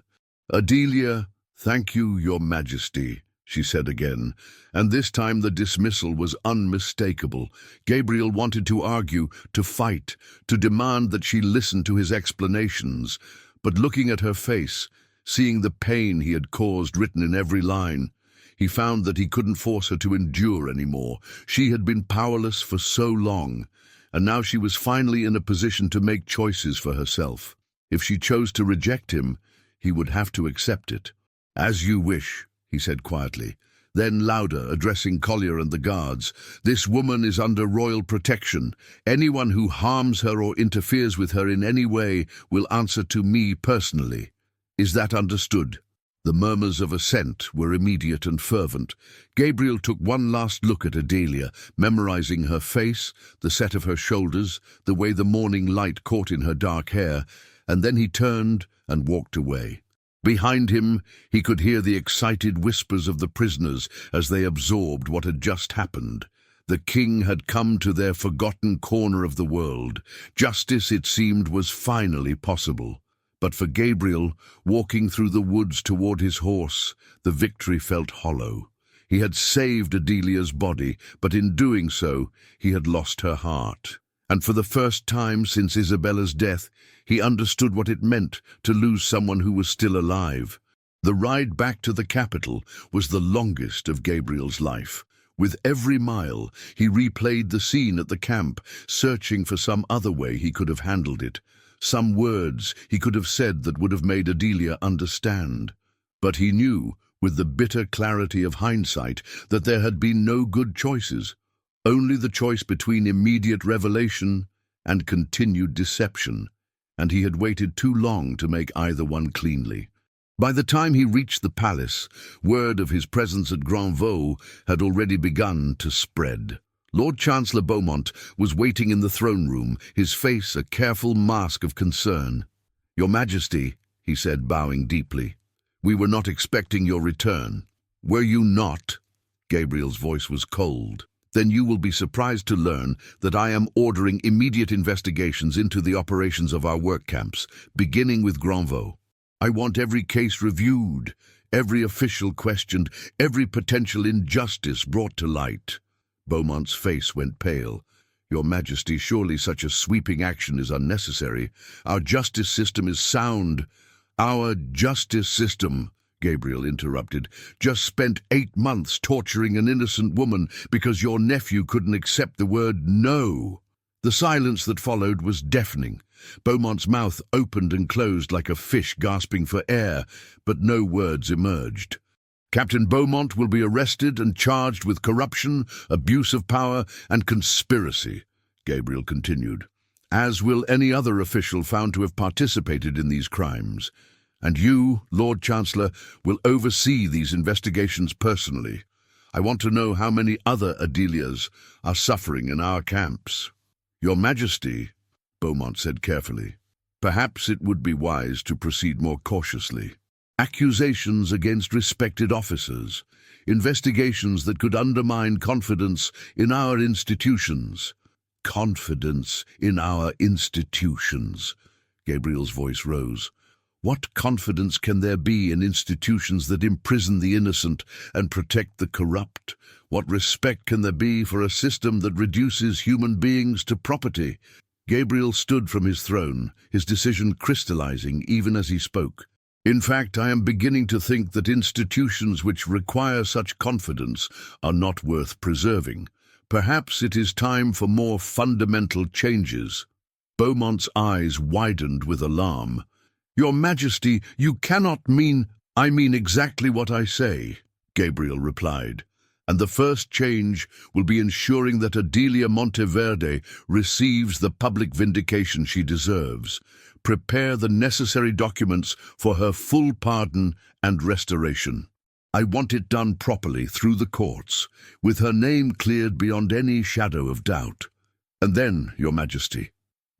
"Adelia, thank you, Your Majesty," she said again, and this time the dismissal was unmistakable. Gabriel wanted to argue, to fight, to demand that she listen to his explanations, but looking at her face, seeing the pain he had caused written in every line, he found that he couldn't force her to endure anymore. She had been powerless for so long, and now she was finally in a position to make choices for herself. If she chose to reject him, he would have to accept it. "As you wish," he said quietly. Then louder, addressing Collier and the guards, "This woman is under royal protection. Anyone who harms her or interferes with her in any way will answer to me personally." Is that understood?" The murmurs of assent were immediate and fervent. Gabriel took one last look at Adelia, memorizing her face, the set of her shoulders, the way the morning light caught in her dark hair, and then he turned and walked away. Behind him, he could hear the excited whispers of the prisoners as they absorbed what had just happened. The king had come to their forgotten corner of the world. Justice, it seemed, was finally possible. But for Gabriel, walking through the woods toward his horse, the victory felt hollow. He had saved Adelia's body, but in doing so, he had lost her heart. And for the first time since Isabella's death, he understood what it meant to lose someone who was still alive. The ride back to the capital was the longest of Gabriel's life. With every mile, he replayed the scene at the camp, searching for some other way he could have handled it. Some words he could have said that would have made Adelia understand. But he knew, with the bitter clarity of hindsight, that there had been no good choices, only the choice between immediate revelation and continued deception, and he had waited too long to make either one cleanly. By the time he reached the palace, word of his presence at Granvaux had already begun to spread. Lord Chancellor Beaumont was waiting in the throne room, his face a careful mask of concern. "Your Majesty," he said, bowing deeply, "we were not expecting your return." "Were you not?" Gabriel's voice was cold. "Then you will be surprised to learn that I am ordering immediate investigations into the operations of our work camps, beginning with Granvaux. I want every case reviewed, every official questioned, every potential injustice brought to light." Beaumont's face went pale. "Your Majesty, surely such a sweeping action is unnecessary. Our justice system is sound." "Our justice system," Gabriel interrupted, "just spent 8 months torturing an innocent woman because your nephew couldn't accept the word no." The silence that followed was deafening. Beaumont's mouth opened and closed like a fish gasping for air, but no words emerged. "Captain Beaumont will be arrested and charged with corruption, abuse of power, and conspiracy," Gabriel continued, "as will any other official found to have participated in these crimes. And you, Lord Chancellor, will oversee these investigations personally. I want to know how many other Adelias are suffering in our camps." "Your Majesty," Beaumont said carefully, "perhaps it would be wise to proceed more cautiously. Accusations against respected officers, investigations that could undermine confidence in our institutions." "Confidence in our institutions," Gabriel's voice rose. "What confidence can there be in institutions that imprison the innocent and protect the corrupt? What respect can there be for a system that reduces human beings to property?" Gabriel stood from his throne, his decision crystallizing even as he spoke. "In fact, I am beginning to think that institutions which require such confidence are not worth preserving. Perhaps it is time for more fundamental changes." Beaumont's eyes widened with alarm. "Your Majesty, you cannot mean—" "I mean exactly what I say," Gabriel replied. "And the first change will be ensuring that Adelia Monteverde receives the public vindication she deserves. Prepare the necessary documents for her full pardon and restoration. I want it done properly through the courts, with her name cleared beyond any shadow of doubt. And then, Your Majesty."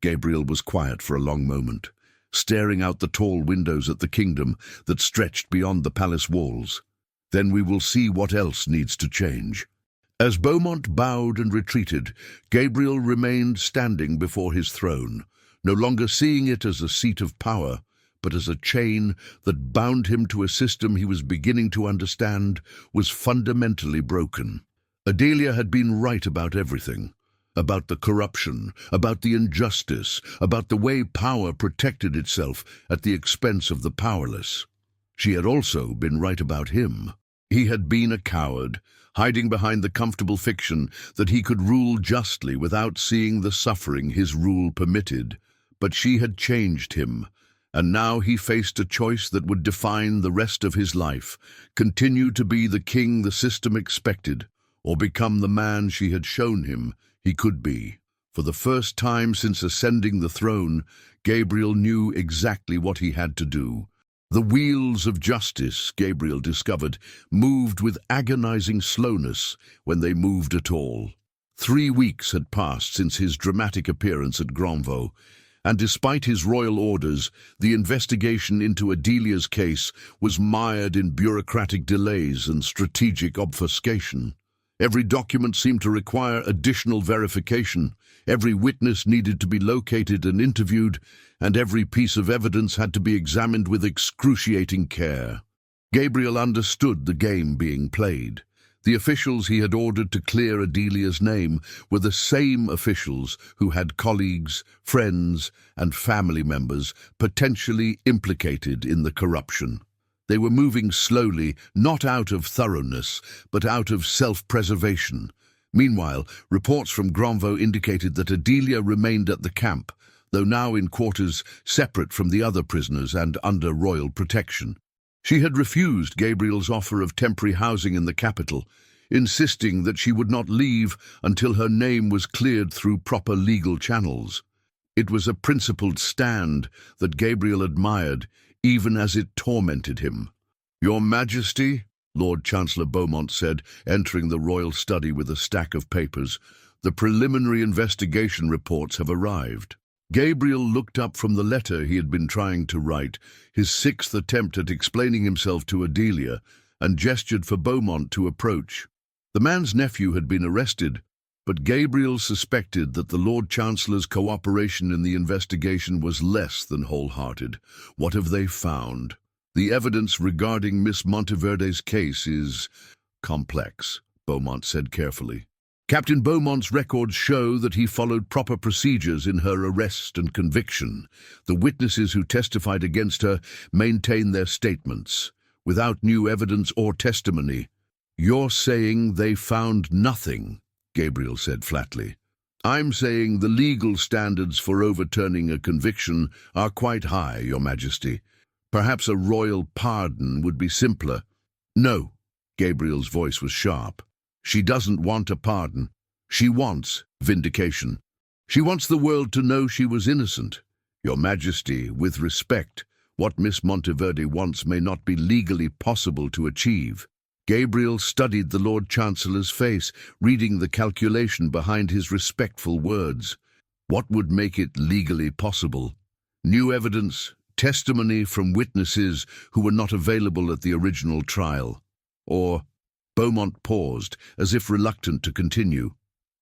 Gabriel was quiet for a long moment, staring out the tall windows at the kingdom that stretched beyond the palace walls. "Then we will see what else needs to change." As Beaumont bowed and retreated, Gabriel remained standing before his throne, no longer seeing it as a seat of power, but as a chain that bound him to a system he was beginning to understand was fundamentally broken. Adelia had been right about everything. About the corruption, about the injustice, about the way power protected itself at the expense of the powerless. She had also been right about him. He had been a coward, hiding behind the comfortable fiction that he could rule justly without seeing the suffering his rule permitted. But she had changed him, and now he faced a choice that would define the rest of his life: continue to be the king the system expected, or become the man she had shown him he could be. For the first time since ascending the throne, Gabriel knew exactly what he had to do. The wheels of justice, Gabriel discovered, moved with agonizing slowness when they moved at all. 3 weeks had passed since his dramatic appearance at Granvaux, and despite his royal orders, the investigation into Adelia's case was mired in bureaucratic delays and strategic obfuscation. Every document seemed to require additional verification, every witness needed to be located and interviewed, and every piece of evidence had to be examined with excruciating care. Gabriel understood the game being played. The officials he had ordered to clear Adelia's name were the same officials who had colleagues, friends, and family members potentially implicated in the corruption. They were moving slowly, not out of thoroughness, but out of self-preservation. Meanwhile, reports from Granvaux indicated that Adelia remained at the camp, though now in quarters separate from the other prisoners and under royal protection. She had refused Gabriel's offer of temporary housing in the capital, insisting that she would not leave until her name was cleared through proper legal channels. It was a principled stand that Gabriel admired, even as it tormented him. "Your Majesty," Lord Chancellor Beaumont said, entering the royal study with a stack of papers, "the preliminary investigation reports have arrived." Gabriel looked up from the letter he had been trying to write, his 6th attempt at explaining himself to Adelia, and gestured for Beaumont to approach. The man's nephew had been arrested, but Gabriel suspected that the Lord Chancellor's cooperation in the investigation was less than wholehearted. "What have they found?" "The evidence regarding Miss Monteverde's case is complex," Beaumont said carefully. "Captain Beaumont's records show that he followed proper procedures in her arrest and conviction. The witnesses who testified against her maintain their statements, without new evidence or testimony." "You're saying they found nothing," Gabriel said flatly. "I'm saying the legal standards for overturning a conviction are quite high, Your Majesty. Perhaps a royal pardon would be simpler." "No," Gabriel's voice was sharp. "She doesn't want a pardon. She wants vindication. She wants the world to know she was innocent. Your Majesty, with respect, what Miss Monteverde wants may not be legally possible to achieve." Gabriel studied the Lord Chancellor's face, reading the calculation behind his respectful words. What would make it legally possible? New evidence, testimony from witnesses who were not available at the original trial. Or, Beaumont paused, as if reluctant to continue.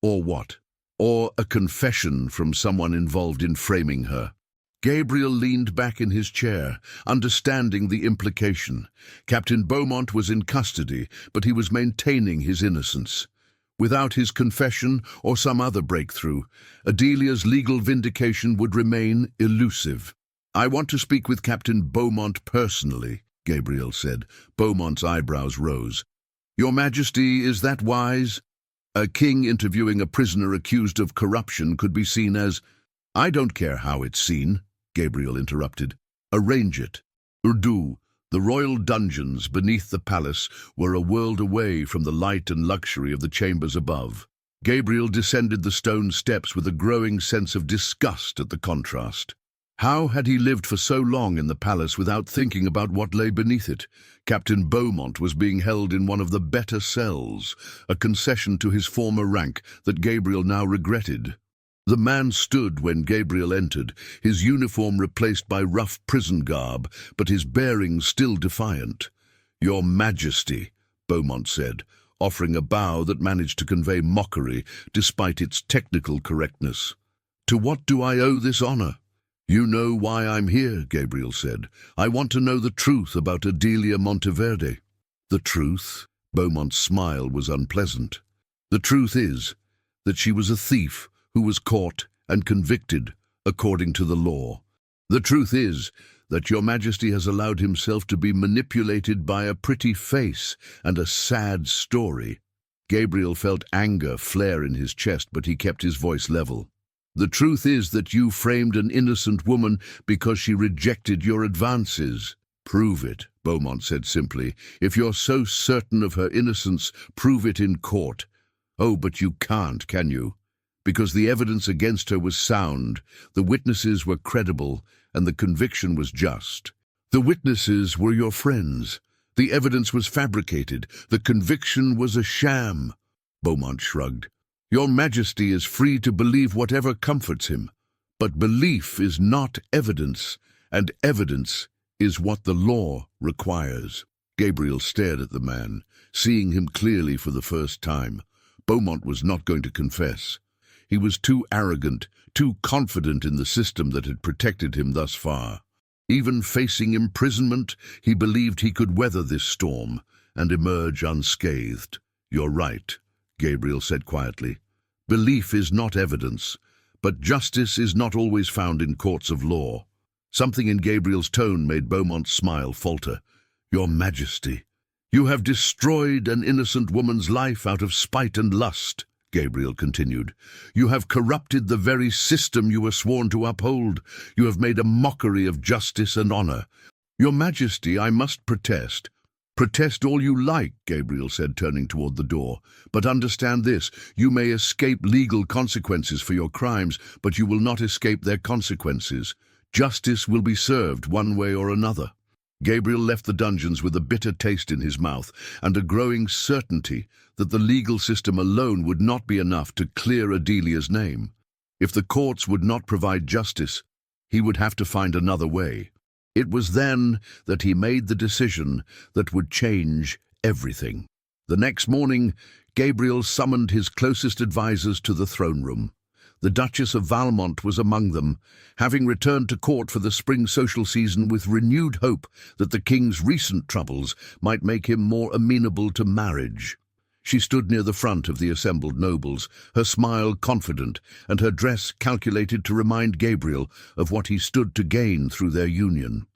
Or what? Or a confession from someone involved in framing her. Gabriel leaned back in his chair, understanding the implication. Captain Beaumont was in custody, but he was maintaining his innocence. Without his confession or some other breakthrough, Adelia's legal vindication would remain elusive. "I want to speak with Captain Beaumont personally," Gabriel said. Beaumont's eyebrows rose. "Your Majesty, is that wise? A king interviewing a prisoner accused of corruption could be seen as—" "I don't care how it's seen," Gabriel interrupted. "Arrange it." Urdu, the royal dungeons beneath the palace, were a world away from the light and luxury of the chambers above. Gabriel descended the stone steps with a growing sense of disgust at the contrast. How had he lived for so long in the palace without thinking about what lay beneath it? Captain Beaumont was being held in one of the better cells, a concession to his former rank that Gabriel now regretted. The man stood when Gabriel entered, his uniform replaced by rough prison garb, but his bearing still defiant. "Your Majesty," Beaumont said, offering a bow that managed to convey mockery despite its technical correctness. "To what do I owe this honor?" "You know why I'm here," Gabriel said. "I want to know the truth about Adelia Monteverde." "The truth?" Beaumont's smile was unpleasant. "The truth is that she was a thief who was caught and convicted according to the law. The truth is that Your Majesty has allowed himself to be manipulated by a pretty face and a sad story." Gabriel felt anger flare in his chest, but he kept his voice level. "The truth is that you framed an innocent woman because she rejected your advances." "Prove it," Beaumont said simply. "If you're so certain of her innocence, prove it in court." "Oh, but you can't, can you? Because the evidence against her was sound, the witnesses were credible, and the conviction was just. The witnesses were your friends. The evidence was fabricated. The conviction was a sham. Beaumont shrugged. Your Majesty is free to believe whatever comforts him. But belief is not evidence, and evidence is what the law requires. Gabriel stared at the man, seeing him clearly for the first time. Beaumont was not going to confess. He was too arrogant, too confident in the system that had protected him thus far. Even facing imprisonment, he believed he could weather this storm and emerge unscathed. You're right, Gabriel said quietly. Belief is not evidence, but justice is not always found in courts of law. Something in Gabriel's tone made Beaumont's smile falter. Your Majesty, you have destroyed an innocent woman's life out of spite and lust, Gabriel continued. You have corrupted the very system you were sworn to uphold. You have made a mockery of justice and honor. Your Majesty, I must protest. Protest all you like, Gabriel said, turning toward the door. But understand this, you may escape legal consequences for your crimes, but you will not escape their consequences. Justice will be served one way or another. Gabriel left the dungeons with a bitter taste in his mouth and a growing certainty that the legal system alone would not be enough to clear Adelia's name. If the courts would not provide justice, he would have to find another way. It was then that he made the decision that would change everything. The next morning, Gabriel summoned his closest advisors to the throne room. The Duchess of Valmont was among them, having returned to court for the spring social season with renewed hope that the king's recent troubles might make him more amenable to marriage. She stood near the front of the assembled nobles, her smile confident and her dress calculated to remind Gabriel of what he stood to gain through their union.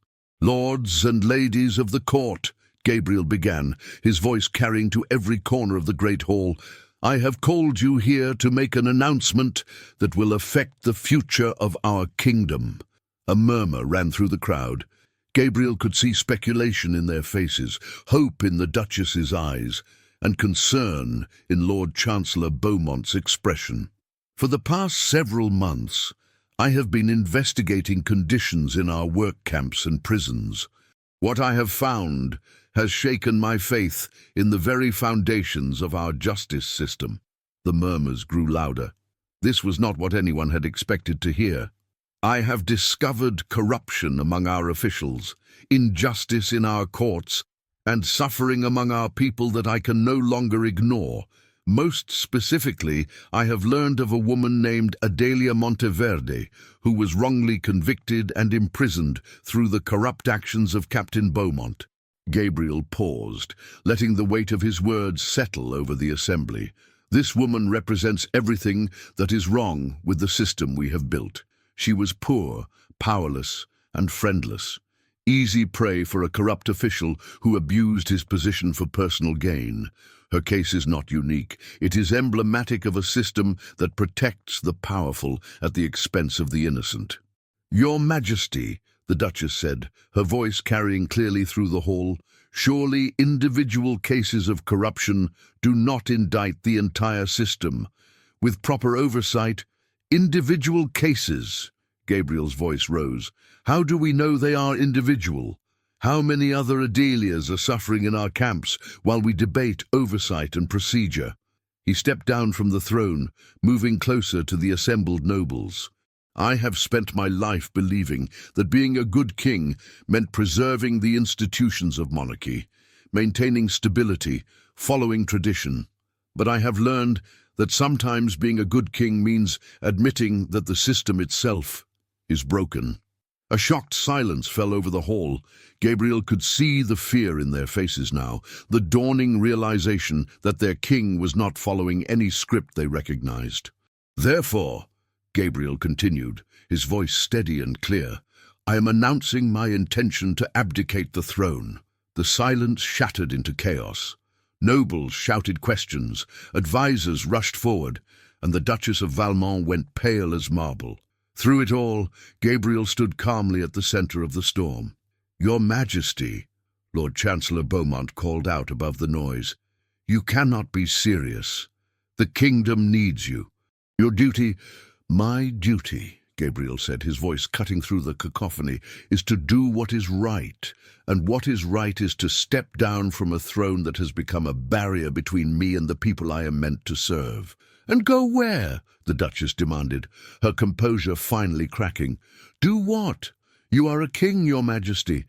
Lords and ladies of the court, Gabriel began, his voice carrying to every corner of the great hall, I have called you here to make an announcement that will affect the future of our kingdom. A murmur ran through the crowd. Gabriel could see speculation in their faces, hope in the Duchess's eyes, and concern in Lord Chancellor Beaumont's expression. For the past several months, I have been investigating conditions in our work camps and prisons. What I have found has shaken my faith in the very foundations of our justice system. The murmurs grew louder. This was not what anyone had expected to hear. I have discovered corruption among our officials, injustice in our courts, and suffering among our people that I can no longer ignore. Most specifically, I have learned of a woman named Adelia Monteverde, who was wrongly convicted and imprisoned through the corrupt actions of Captain Beaumont. Gabriel paused, letting the weight of his words settle over the assembly. This woman represents everything that is wrong with the system we have built. She was poor, powerless, and friendless. Easy prey for a corrupt official who abused his position for personal gain. Her case is not unique. It is emblematic of a system that protects the powerful at the expense of the innocent. Your Majesty, the Duchess said, her voice carrying clearly through the hall, surely individual cases of corruption do not indict the entire system. With proper oversight, individual cases, Gabriel's voice rose. How do we know they are individual? How many other Adelias are suffering in our camps while we debate oversight and procedure? He stepped down from the throne, moving closer to the assembled nobles. I have spent my life believing that being a good king meant preserving the institutions of monarchy, maintaining stability, following tradition. But I have learned that sometimes being a good king means admitting that the system itself is broken. A shocked silence fell over the hall. Gabriel could see the fear in their faces now, the dawning realization that their king was not following any script they recognized. Therefore, Gabriel continued, his voice steady and clear, I am announcing my intention to abdicate the throne. The silence shattered into chaos. Nobles shouted questions, advisors rushed forward, and the Duchess of Valmont went pale as marble. Through it all, Gabriel stood calmly at the center of the storm. Your Majesty, Lord Chancellor Beaumont called out above the noise, you cannot be serious. The kingdom needs you. Your duty, my duty, Gabriel said, his voice cutting through the cacophony, is to do what is right. And what is right is to step down from a throne that has become a barrier between me and the people I am meant to serve. And go where? The Duchess demanded, her composure finally cracking. Do what? You are a king, Your Majesty.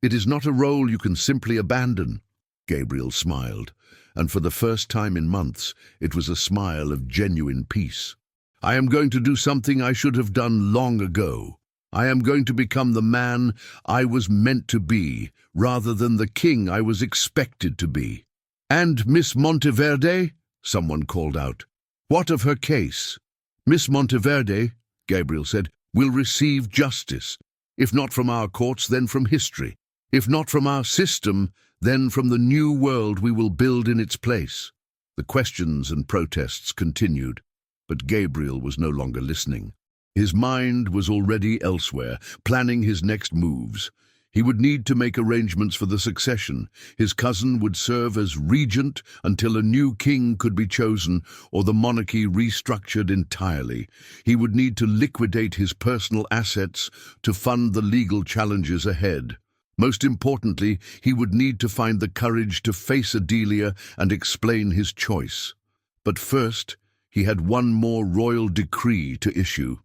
It is not a role you can simply abandon. Gabriel smiled, and for the first time in months, it was a smile of genuine peace. I am going to do something I should have done long ago. I am going to become the man I was meant to be, rather than the king I was expected to be. And Miss Monteverde? Someone called out. What of her case? Miss Monteverde, Gabriel said, will receive justice. If not from our courts, then from history. If not from our system, then from the new world we will build in its place. The questions and protests continued, but Gabriel was no longer listening. His mind was already elsewhere, planning his next moves. He would need to make arrangements for the succession. His cousin would serve as regent until a new king could be chosen or the monarchy restructured entirely. He would need to liquidate his personal assets to fund the legal challenges ahead. Most importantly, he would need to find the courage to face Adelia and explain his choice. But first, he had one more royal decree to issue.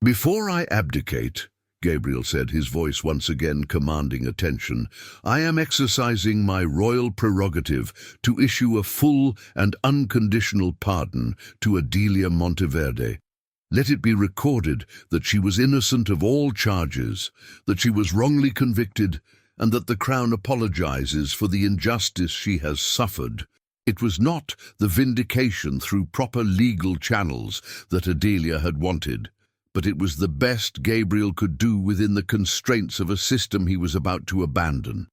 Before I abdicate, Gabriel said, his voice once again commanding attention, I am exercising my royal prerogative to issue a full and unconditional pardon to Adelia Monteverde. Let it be recorded that she was innocent of all charges, that she was wrongly convicted, and that the Crown apologizes for the injustice she has suffered. It was not the vindication through proper legal channels that Adelia had wanted, but it was the best Gabriel could do within the constraints of a system he was about to abandon.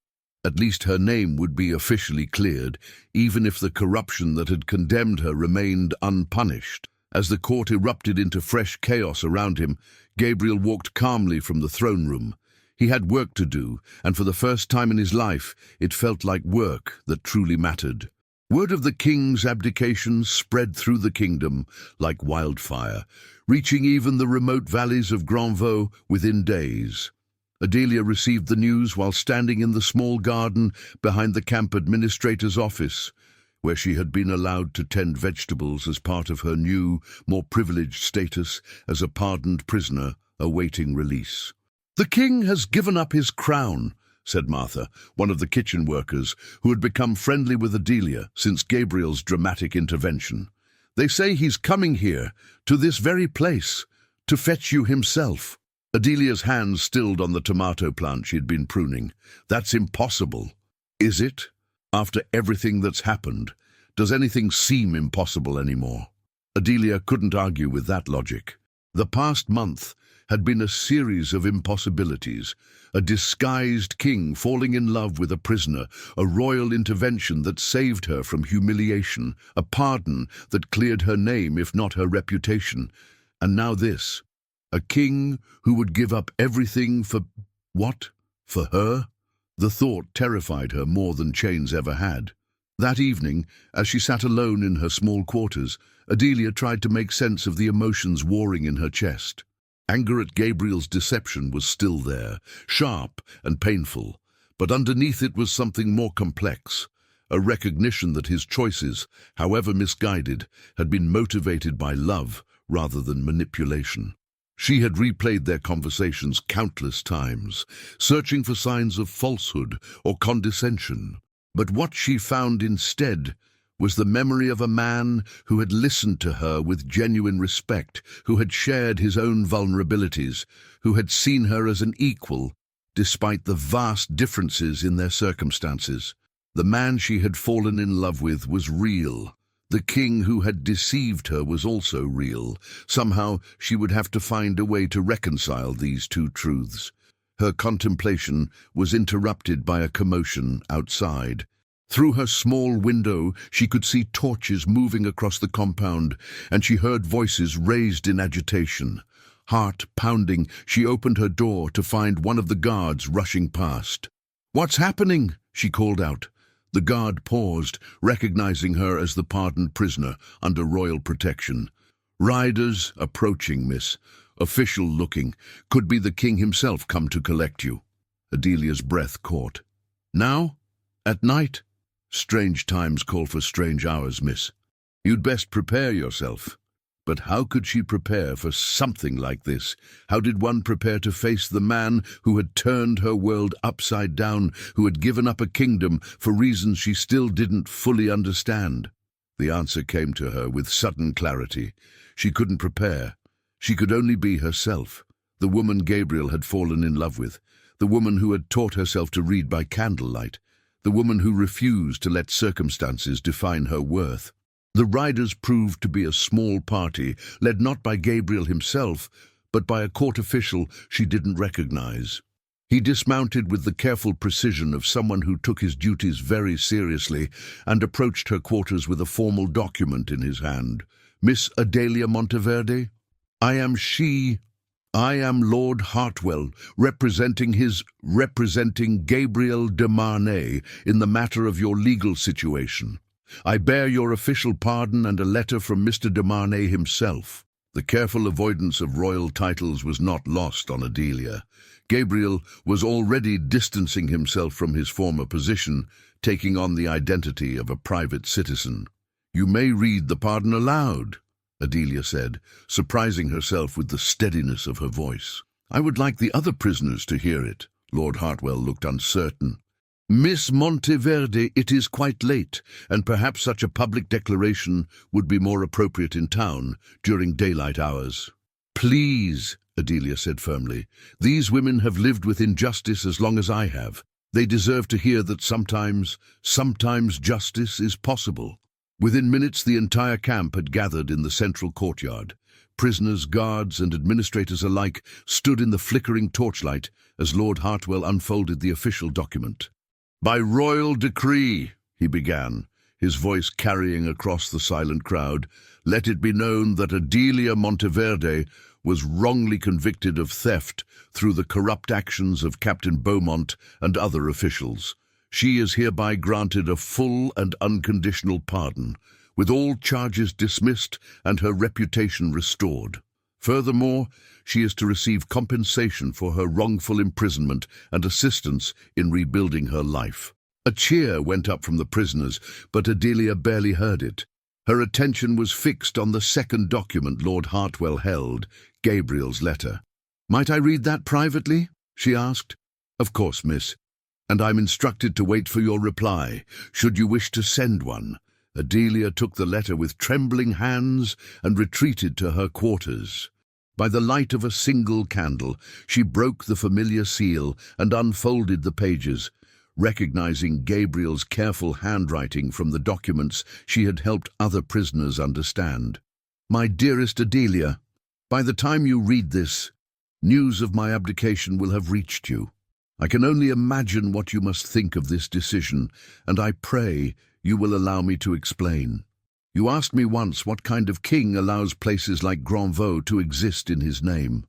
At least her name would be officially cleared, even if the corruption that had condemned her remained unpunished. As the court erupted into fresh chaos around him, Gabriel walked calmly from the throne room. He had work to do, and for the first time in his life, it felt like work that truly mattered. Word of the king's abdication spread through the kingdom like wildfire, reaching even the remote valleys of Granvaux within days. Adelia received the news while standing in the small garden behind the camp administrator's office, where she had been allowed to tend vegetables as part of her new, more privileged status as a pardoned prisoner awaiting release. The king has given up his crown, said Martha, one of the kitchen workers, who had become friendly with Adelia since Gabriel's dramatic intervention. They say he's coming here, to this very place, to fetch you himself. Adelia's hands stilled on the tomato plant she had been pruning. That's impossible. Is it? After everything that's happened, does anything seem impossible anymore? Adelia couldn't argue with that logic. The past month had been a series of impossibilities, a disguised king falling in love with a prisoner, a royal intervention that saved her from humiliation, a pardon that cleared her name if not her reputation, and now this, a king who would give up everything for what? For her? The thought terrified her more than chains ever had. That evening, as she sat alone in her small quarters, Adelia tried to make sense of the emotions warring in her chest. Anger at Gabriel's deception was still there, sharp and painful, but underneath it was something more complex, a recognition that his choices, however misguided, had been motivated by love rather than manipulation. She had replayed their conversations countless times, searching for signs of falsehood or condescension. But what she found instead was the memory of a man who had listened to her with genuine respect, who had shared his own vulnerabilities, who had seen her as an equal, despite the vast differences in their circumstances. The man she had fallen in love with was real. The king who had deceived her was also real. Somehow she would have to find a way to reconcile these two truths. Her contemplation was interrupted by a commotion outside. Through her small window, she could see torches moving across the compound, and she heard voices raised in agitation. Heart pounding, she opened her door to find one of the guards rushing past. "What's happening?" she called out. The guard paused, recognizing her as the pardoned prisoner under royal protection. "Riders approaching, miss. official-looking, could be the king himself come to collect you. Adelia's breath caught. Now? At night? Strange times call for strange hours, miss. You'd best prepare yourself. But how could she prepare for something like this? How did one prepare to face the man who had turned her world upside down, who had given up a kingdom for reasons she still didn't fully understand? The answer came to her with sudden clarity. She couldn't prepare. She could only be herself, the woman Gabriel had fallen in love with, the woman who had taught herself to read by candlelight, the woman who refused to let circumstances define her worth. The riders proved to be a small party, led not by Gabriel himself, but by a court official she didn't recognize. He dismounted with the careful precision of someone who took his duties very seriously and approached her quarters with a formal document in his hand. Miss Adelia Monteverde? I am Lord Hartwell, representing Gabriel de Marnay in the matter of your legal situation. I bear your official pardon and a letter from Mr. de Marnay himself. The careful avoidance of royal titles was not lost on Adelia. Gabriel was already distancing himself from his former position, taking on the identity of a private citizen. You may read the pardon aloud, Adelia said, surprising herself with the steadiness of her voice. I would like the other prisoners to hear it. Lord Hartwell looked uncertain. Miss Monteverde, it is quite late, and perhaps such a public declaration would be more appropriate in town during daylight hours. Please, Adelia said firmly. These women have lived with injustice as long as I have. They deserve to hear that sometimes justice is possible. Within minutes, the entire camp had gathered in the central courtyard. Prisoners, guards, and administrators alike stood in the flickering torchlight as Lord Hartwell unfolded the official document. By royal decree, he began, his voice carrying across the silent crowd, let it be known that Adelia Monteverde was wrongly convicted of theft through the corrupt actions of Captain Beaumont and other officials. She is hereby granted a full and unconditional pardon, with all charges dismissed and her reputation restored. Furthermore, she is to receive compensation for her wrongful imprisonment and assistance in rebuilding her life. A cheer went up from the prisoners, but Adelia barely heard it. Her attention was fixed on the second document Lord Hartwell held, Gabriel's letter. Might I read that privately? She asked. Of course, miss. And I'm instructed to wait for your reply, should you wish to send one. Adelia took the letter with trembling hands and retreated to her quarters. By the light of a single candle, she broke the familiar seal and unfolded the pages, recognizing Gabriel's careful handwriting from the documents she had helped other prisoners understand. My dearest Adelia, by the time you read this, news of my abdication will have reached you. I can only imagine what you must think of this decision, and I pray you will allow me to explain. You asked me once what kind of king allows places like Granvaux to exist in his name.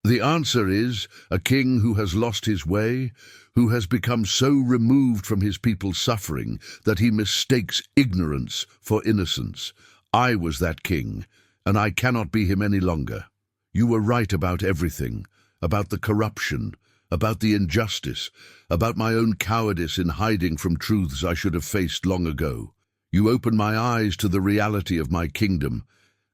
The answer is a king who has lost his way, who has become so removed from his people's suffering that he mistakes ignorance for innocence. I was that king, and I cannot be him any longer. You were right about everything, about the corruption, about the injustice, about my own cowardice in hiding from truths I should have faced long ago. You opened my eyes to the reality of my kingdom,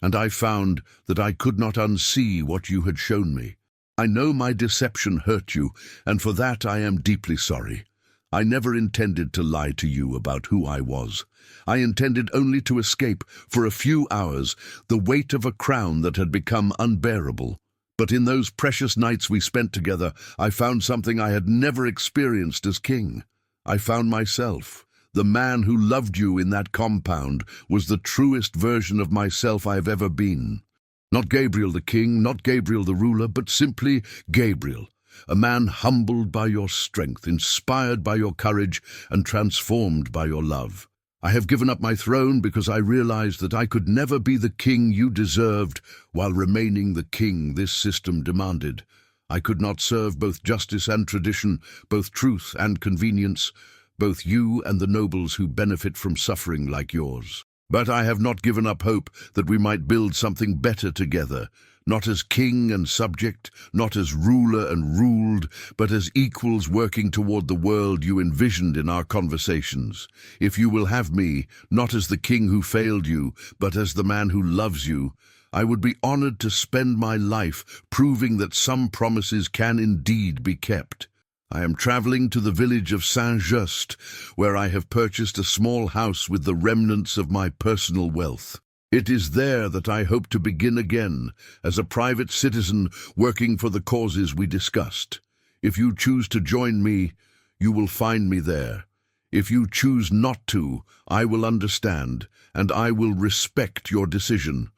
and I found that I could not unsee what you had shown me. I know my deception hurt you, and for that I am deeply sorry. I never intended to lie to you about who I was. I intended only to escape, for a few hours, the weight of a crown that had become unbearable. But in those precious nights we spent together, I found something I had never experienced as king. I found myself. The man who loved you in that compound was the truest version of myself I have ever been. Not Gabriel the king, not Gabriel the ruler, but simply Gabriel, a man humbled by your strength, inspired by your courage, and transformed by your love. I have given up my throne because I realized that I could never be the king you deserved while remaining the king this system demanded. I could not serve both justice and tradition, both truth and convenience, both you and the nobles who benefit from suffering like yours. But I have not given up hope that we might build something better together, not as king and subject, not as ruler and ruled, but as equals working toward the world you envisioned in our conversations. If you will have me, not as the king who failed you, but as the man who loves you, I would be honored to spend my life proving that some promises can indeed be kept. I am traveling to the village of Saint-Just, where I have purchased a small house with the remnants of my personal wealth. It is there that I hope to begin again, as a private citizen working for the causes we discussed. If you choose to join me, you will find me there. If you choose not to, I will understand, and I will respect your decision.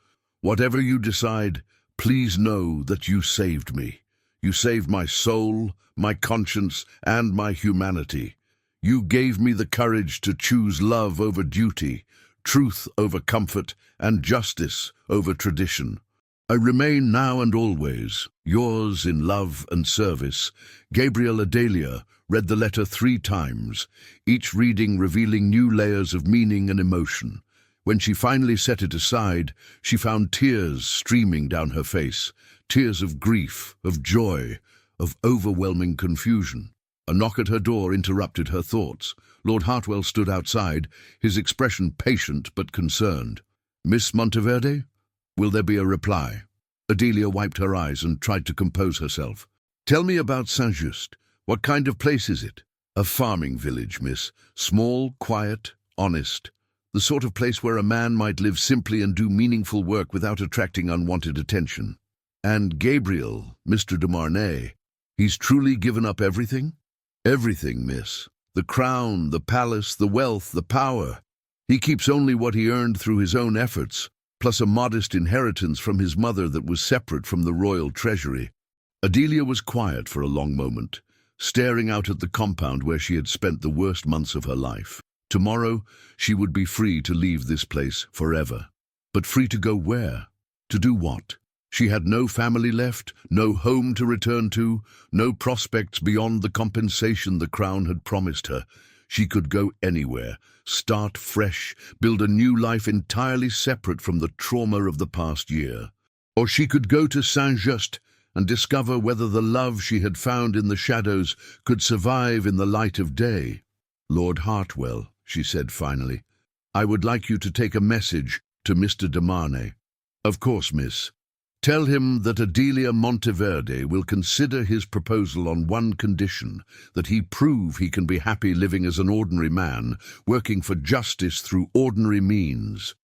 Whatever you decide, please know that you saved me. You saved my soul, my conscience, and my humanity. You gave me the courage to choose love over duty, truth over comfort, and justice over tradition. I remain now and always yours in love and service. Gabriel Adelia read the letter 3 times, each reading revealing new layers of meaning and emotion. When she finally set it aside, she found tears streaming down her face, tears of grief, of joy, of overwhelming confusion. A knock at her door interrupted her thoughts. Lord Hartwell stood outside, his expression patient but concerned. "Miss Monteverde? Will there be a reply?" Adelia wiped her eyes and tried to compose herself. "Tell me about Saint-Just. What kind of place is it?" "A farming village, miss. Small, quiet, honest. The sort of place where a man might live simply and do meaningful work without attracting unwanted attention." "And Gabriel, Mr. de Marnay, he's truly given up everything?" "Everything, miss. The crown, the palace, the wealth, the power. He keeps only what he earned through his own efforts, plus a modest inheritance from his mother that was separate from the royal treasury." Adelia was quiet for a long moment, staring out at the compound where she had spent the worst months of her life. Tomorrow, she would be free to leave this place forever. But free to go where? To do what? She had no family left, no home to return to, no prospects beyond the compensation the crown had promised her. She could go anywhere, start fresh, build a new life entirely separate from the trauma of the past year. Or she could go to Saint-Just and discover whether the love she had found in the shadows could survive in the light of day. "Lord Hartwell," she said finally, "I would like you to take a message to Mr. de Marnay." "Of course, miss. Tell him that Adelia Monteverde will consider his proposal on one condition, that he prove he can be happy living as an ordinary man, working for justice through ordinary means.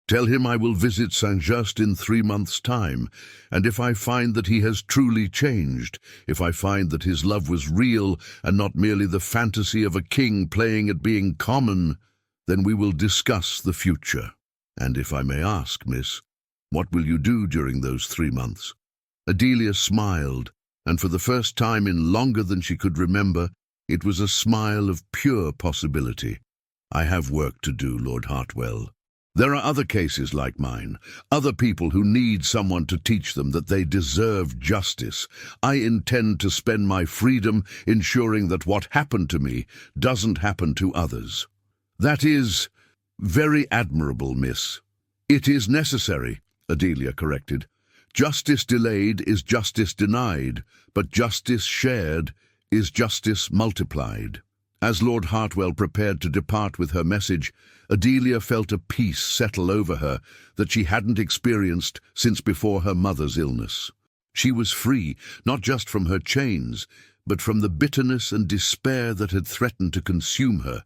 Tell him I will visit Saint-Just in 3 months' time, and if I find that he has truly changed, if I find that his love was real and not merely the fantasy of a king playing at being common, then we will discuss the future. And if I may ask, miss, what will you do during those 3 months?" Adelia smiled, and for the first time in longer than she could remember, it was a smile of pure possibility. "I have work to do, Lord Hartwell. There are other cases like mine, other people who need someone to teach them that they deserve justice. I intend to spend my freedom ensuring that what happened to me doesn't happen to others." "That is very admirable, miss." "It is necessary," Adelia corrected. "Justice delayed is justice denied, but justice shared is justice multiplied." As Lord Hartwell prepared to depart with her message, Adelia felt a peace settle over her that she hadn't experienced since before her mother's illness. She was free, not just from her chains, but from the bitterness and despair that had threatened to consume her.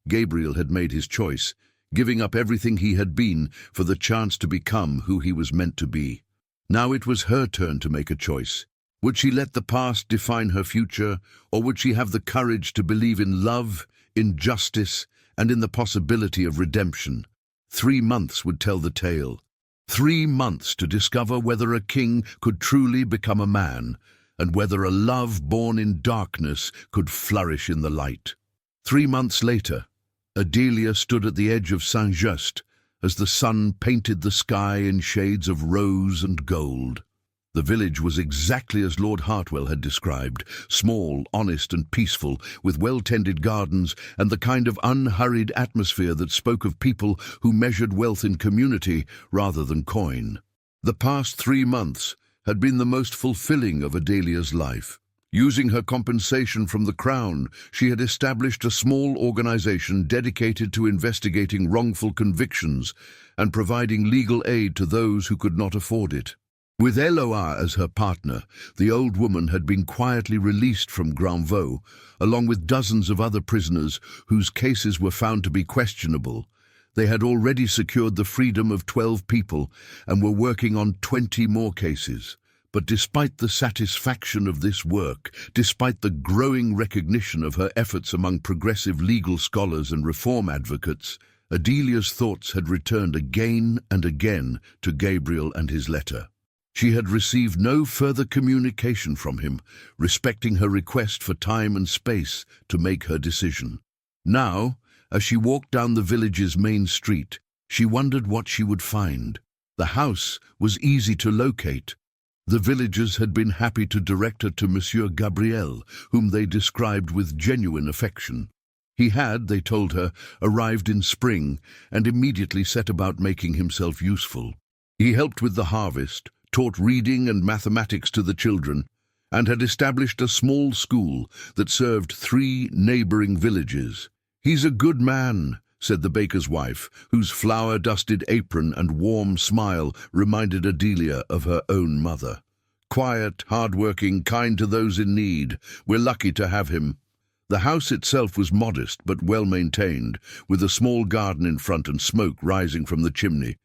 Gabriel had made his choice, giving up everything he had been for the chance to become who he was meant to be. Now it was her turn to make a choice. Would she let the past define her future, or would she have the courage to believe in love, in justice, and in the possibility of redemption? 3 months would tell the tale. 3 months to discover whether a king could truly become a man, and whether a love born in darkness could flourish in the light. 3 months later, Adelia stood at the edge of Saint-Just as the sun painted the sky in shades of rose and gold. The village was exactly as Lord Hartwell had described, small, honest and peaceful, with well-tended gardens and the kind of unhurried atmosphere that spoke of people who measured wealth in community rather than coin. The past 3 months had been the most fulfilling of Adelia's life. Using her compensation from the crown, she had established a small organization dedicated to investigating wrongful convictions and providing legal aid to those who could not afford it. With Eloa as her partner, the old woman had been quietly released from Granvaux, along with dozens of other prisoners whose cases were found to be questionable. They had already secured the freedom of 12 people and were working on 20 more cases. But despite the satisfaction of this work, despite the growing recognition of her efforts among progressive legal scholars and reform advocates, Adelia's thoughts had returned again and again to Gabriel and his letter. She had received no further communication from him, respecting her request for time and space to make her decision. Now, as she walked down the village's main street, she wondered what she would find. The house was easy to locate. The villagers had been happy to direct her to Monsieur Gabriel, whom they described with genuine affection. He had, they told her, arrived in spring and immediately set about making himself useful. He helped with the harvest, taught reading and mathematics to the children, and had established a small school that served 3 neighboring villages. "He's a good man," said the baker's wife, whose flour-dusted apron and warm smile reminded Adelia of her own mother. "Quiet, hard-working, kind to those in need. We're lucky to have him." The house itself was modest but well-maintained, with a small garden in front and smoke rising from the chimney.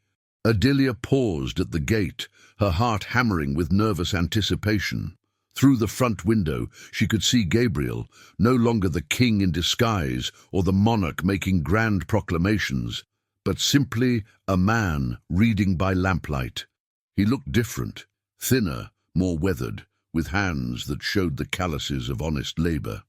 Adelia paused at the gate, her heart hammering with nervous anticipation. Through the front window, she could see Gabriel, no longer the king in disguise or the monarch making grand proclamations, but simply a man reading by lamplight. He looked different, thinner, more weathered, with hands that showed the calluses of honest labor.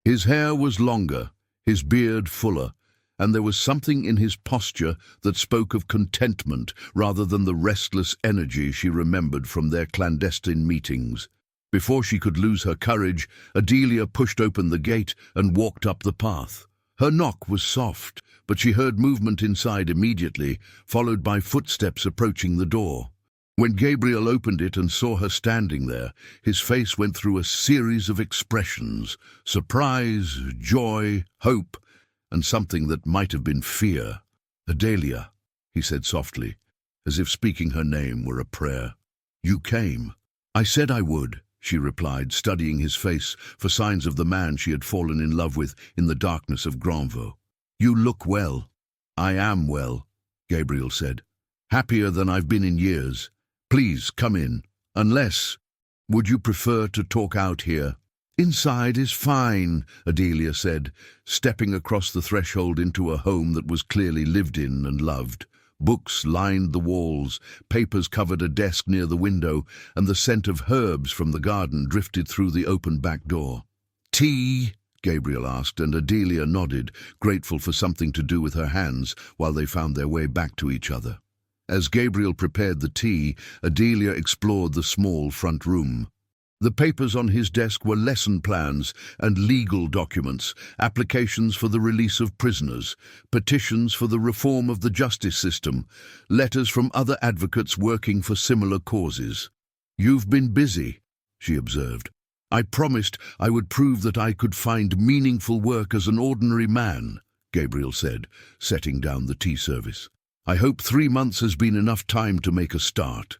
His hair was longer, his beard fuller, and there was something in his posture that spoke of contentment rather than the restless energy she remembered from their clandestine meetings. Before she could lose her courage, Adelia pushed open the gate and walked up the path. Her knock was soft, but she heard movement inside immediately, followed by footsteps approaching the door. When Gabriel opened it and saw her standing there, his face went through a series of expressions: surprise, joy, hope, and something that might have been fear. "Adelia," he said softly, as if speaking her name were a prayer. "You came." "I said I would," she replied, studying his face for signs of the man she had fallen in love with in the darkness of Granvaux. "You look well." "I am well," Gabriel said. "Happier than I've been in years. Please come in. Unless, would you prefer to talk out here?" "Inside is fine," Adelia said, stepping across the threshold into a home that was clearly lived in and loved. Books lined the walls, papers covered a desk near the window, and the scent of herbs from the garden drifted through the open back door. "Tea?" Gabriel asked, and Adelia nodded, grateful for something to do with her hands while they found their way back to each other. As Gabriel prepared the tea, Adelia explored the small front room. The papers on his desk were lesson plans and legal documents, applications for the release of prisoners, petitions for the reform of the justice system, letters from other advocates working for similar causes. "You've been busy," she observed. "I promised I would prove that I could find meaningful work as an ordinary man," Gabriel said, setting down the tea service. "I hope 3 months has been enough time to make a start."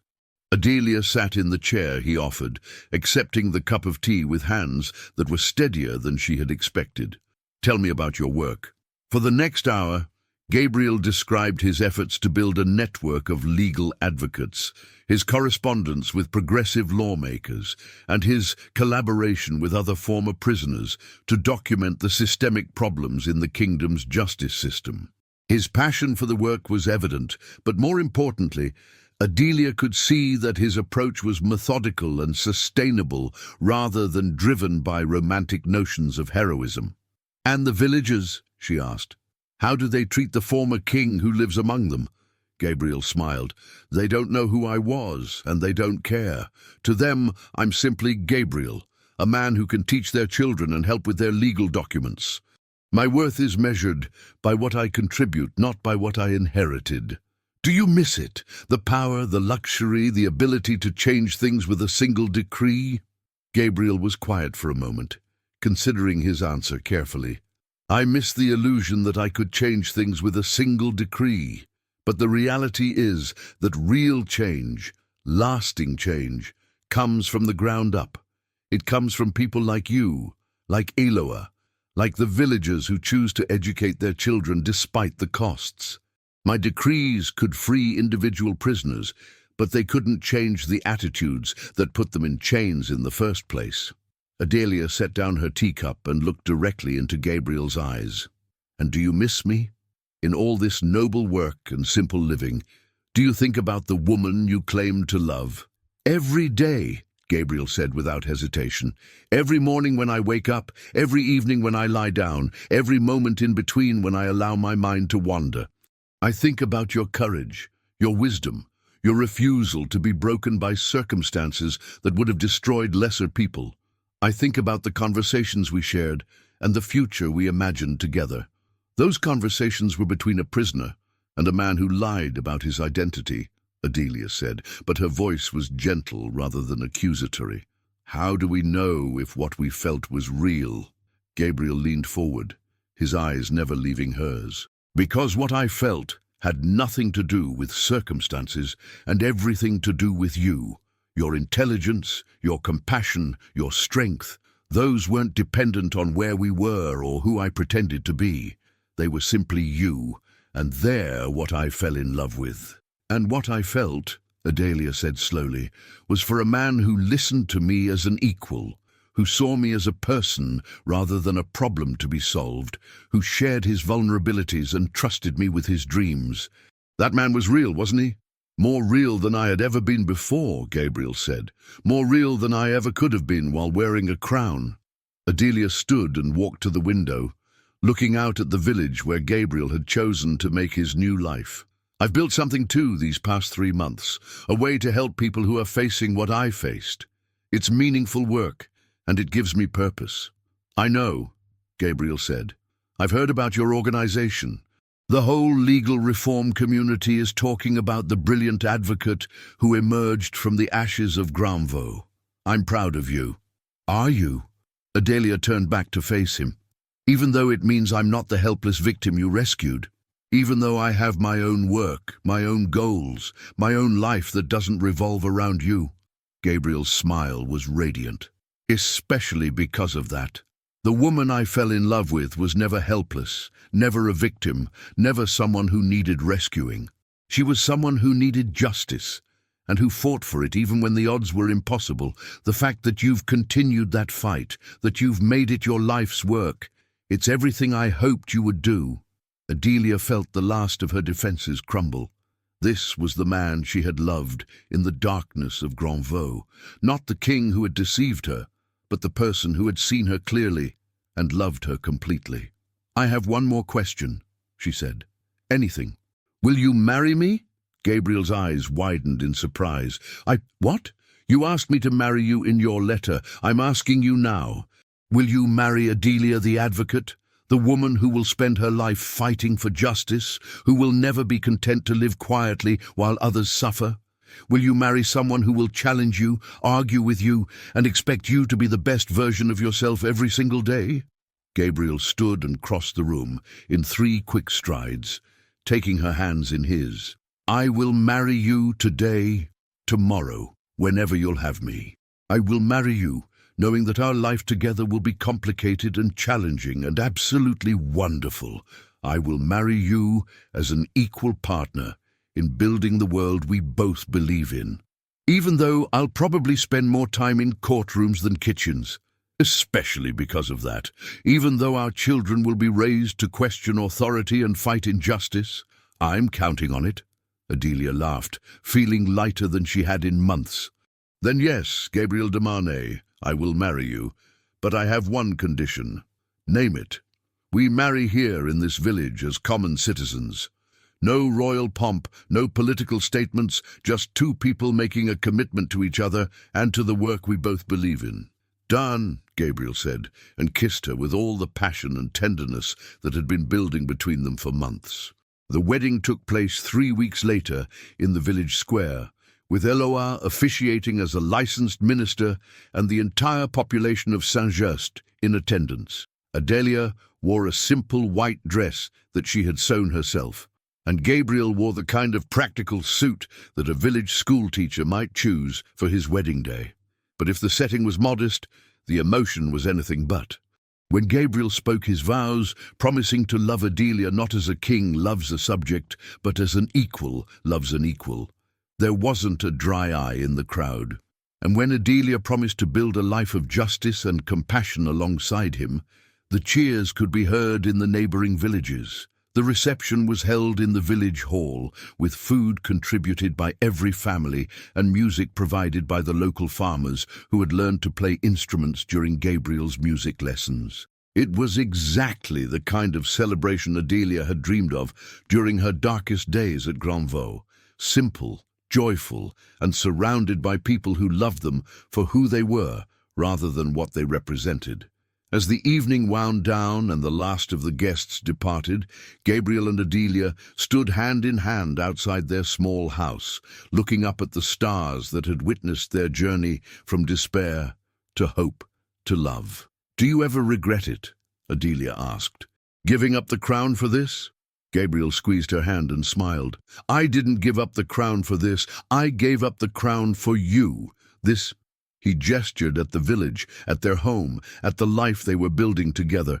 Adelia sat in the chair he offered, accepting the cup of tea with hands that were steadier than she had expected. "Tell me about your work." For the next hour, Gabriel described his efforts to build a network of legal advocates, his correspondence with progressive lawmakers, and his collaboration with other former prisoners to document the systemic problems in the kingdom's justice system. His passion for the work was evident, but more importantly, Adelia could see that his approach was methodical and sustainable rather than driven by romantic notions of heroism. "And the villagers?" she asked. "How do they treat the former king who lives among them?" Gabriel smiled. "They don't know who I was, and they don't care. To them, I'm simply Gabriel, a man who can teach their children and help with their legal documents. My worth is measured by what I contribute, not by what I inherited." Do you miss it? The power, the luxury, the ability to change things with a single decree? Gabriel was quiet for a moment, considering his answer carefully. I miss the illusion that I could change things with a single decree. But the reality is that real change, lasting change, comes from the ground up. It comes from people like you, like Eloa, like the villagers who choose to educate their children despite the costs. My decrees could free individual prisoners, but they couldn't change the attitudes that put them in chains in the first place. Adelia set down her teacup and looked directly into Gabriel's eyes. And do you miss me? In all this noble work and simple living, do you think about the woman you claimed to love? Every day, Gabriel said without hesitation. Every morning when I wake up, every evening when I lie down, every moment in between when I allow my mind to wander. I think about your courage, your wisdom, your refusal to be broken by circumstances that would have destroyed lesser people. I think about the conversations we shared and the future we imagined together. Those conversations were between a prisoner and a man who lied about his identity, Adelia said, but her voice was gentle rather than accusatory. How do we know if what we felt was real? Gabriel leaned forward, his eyes never leaving hers. Because what I felt had nothing to do with circumstances and everything to do with you. Your intelligence, your compassion, your strength, those weren't dependent on where we were or who I pretended to be. They were simply you, and they're what I fell in love with. And what I felt, Adelia said slowly, was for a man who listened to me as an equal, who saw me as a person rather than a problem to be solved, who shared his vulnerabilities and trusted me with his dreams. That man was real, wasn't he? More real than I had ever been before, Gabriel said. More real than I ever could have been while wearing a crown. Adelia stood and walked to the window, looking out at the village where Gabriel had chosen to make his new life. I've built something too these past 3 months, a way to help people who are facing what I faced. It's meaningful work, and it gives me purpose. I know, Gabriel said. I've heard about your organization. The whole legal reform community is talking about the brilliant advocate who emerged from the ashes of Granvaux. I'm proud of you. Are you? Adelia turned back to face him. Even though it means I'm not the helpless victim you rescued, even though I have my own work, my own goals, my own life that doesn't revolve around you. Gabriel's smile was radiant. Especially because of that. The woman I fell in love with was never helpless, never a victim, never someone who needed rescuing. She was someone who needed justice, and who fought for it even when the odds were impossible. The fact that you've continued that fight, that you've made it your life's work, it's everything I hoped you would do. Adelia felt the last of her defenses crumble. This was the man she had loved in the darkness of Granvaux, not the king who had deceived her, but the person who had seen her clearly and loved her completely. I have one more question, she said. Anything. Will you marry me? Gabriel's eyes widened in surprise. What? You asked me to marry you in your letter. I'm asking you now. Will you marry Adelia the advocate? The woman who will spend her life fighting for justice, who will never be content to live quietly while others suffer? Will you marry someone who will challenge you, argue with you, and expect you to be the best version of yourself every single day? Gabriel stood and crossed the room in 3 quick strides, taking her hands in his. I will marry you today, tomorrow, whenever you'll have me. I will marry you, knowing that our life together will be complicated and challenging and absolutely wonderful. I will marry you as an equal partner in building the world we both believe in. Even though I'll probably spend more time in courtrooms than kitchens, especially because of that. Even though our children will be raised to question authority and fight injustice, I'm counting on it. Adelia laughed, feeling lighter than she had in months. Then yes, Gabriel de Marnay, I will marry you, but I have one condition. Name it. We marry here in this village as common citizens. No royal pomp, no political statements, just 2 people making a commitment to each other and to the work we both believe in. Done, Gabriel said, and kissed her with all the passion and tenderness that had been building between them for months. The wedding took place 3 weeks later in the village square, with Eloa officiating as a licensed minister and the entire population of Saint-Just in attendance. Adelia wore a simple white dress that she had sewn herself, and Gabriel wore the kind of practical suit that a village schoolteacher might choose for his wedding day. But if the setting was modest, the emotion was anything but. When Gabriel spoke his vows, promising to love Adelia not as a king loves a subject, but as an equal loves an equal, there wasn't a dry eye in the crowd. And when Adelia promised to build a life of justice and compassion alongside him, the cheers could be heard in the neighboring villages. The reception was held in the village hall, with food contributed by every family and music provided by the local farmers who had learned to play instruments during Gabriel's music lessons. It was exactly the kind of celebration Adelia had dreamed of during her darkest days at Granvaux. Simple, joyful, and surrounded by people who loved them for who they were rather than what they represented. As the evening wound down and the last of the guests departed, Gabriel and Adelia stood hand in hand outside their small house, looking up at the stars that had witnessed their journey from despair to hope to love. "Do you ever regret it?" Adelia asked. "Giving up the crown for this?" Gabriel squeezed her hand and smiled. "I didn't give up the crown for this. I gave up the crown for you. This..." He gestured at the village, at their home, at the life they were building together.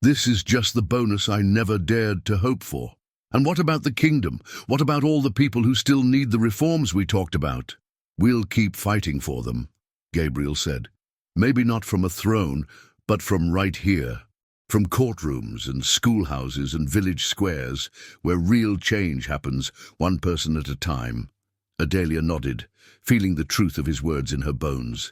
"This is just the bonus I never dared to hope for. And what about the kingdom? What about all the people who still need the reforms we talked about?" "We'll keep fighting for them," Gabriel said. "Maybe not from a throne, but from right here. From courtrooms and schoolhouses and village squares, where real change happens, one person at a time." Adelia nodded, feeling the truth of his words in her bones.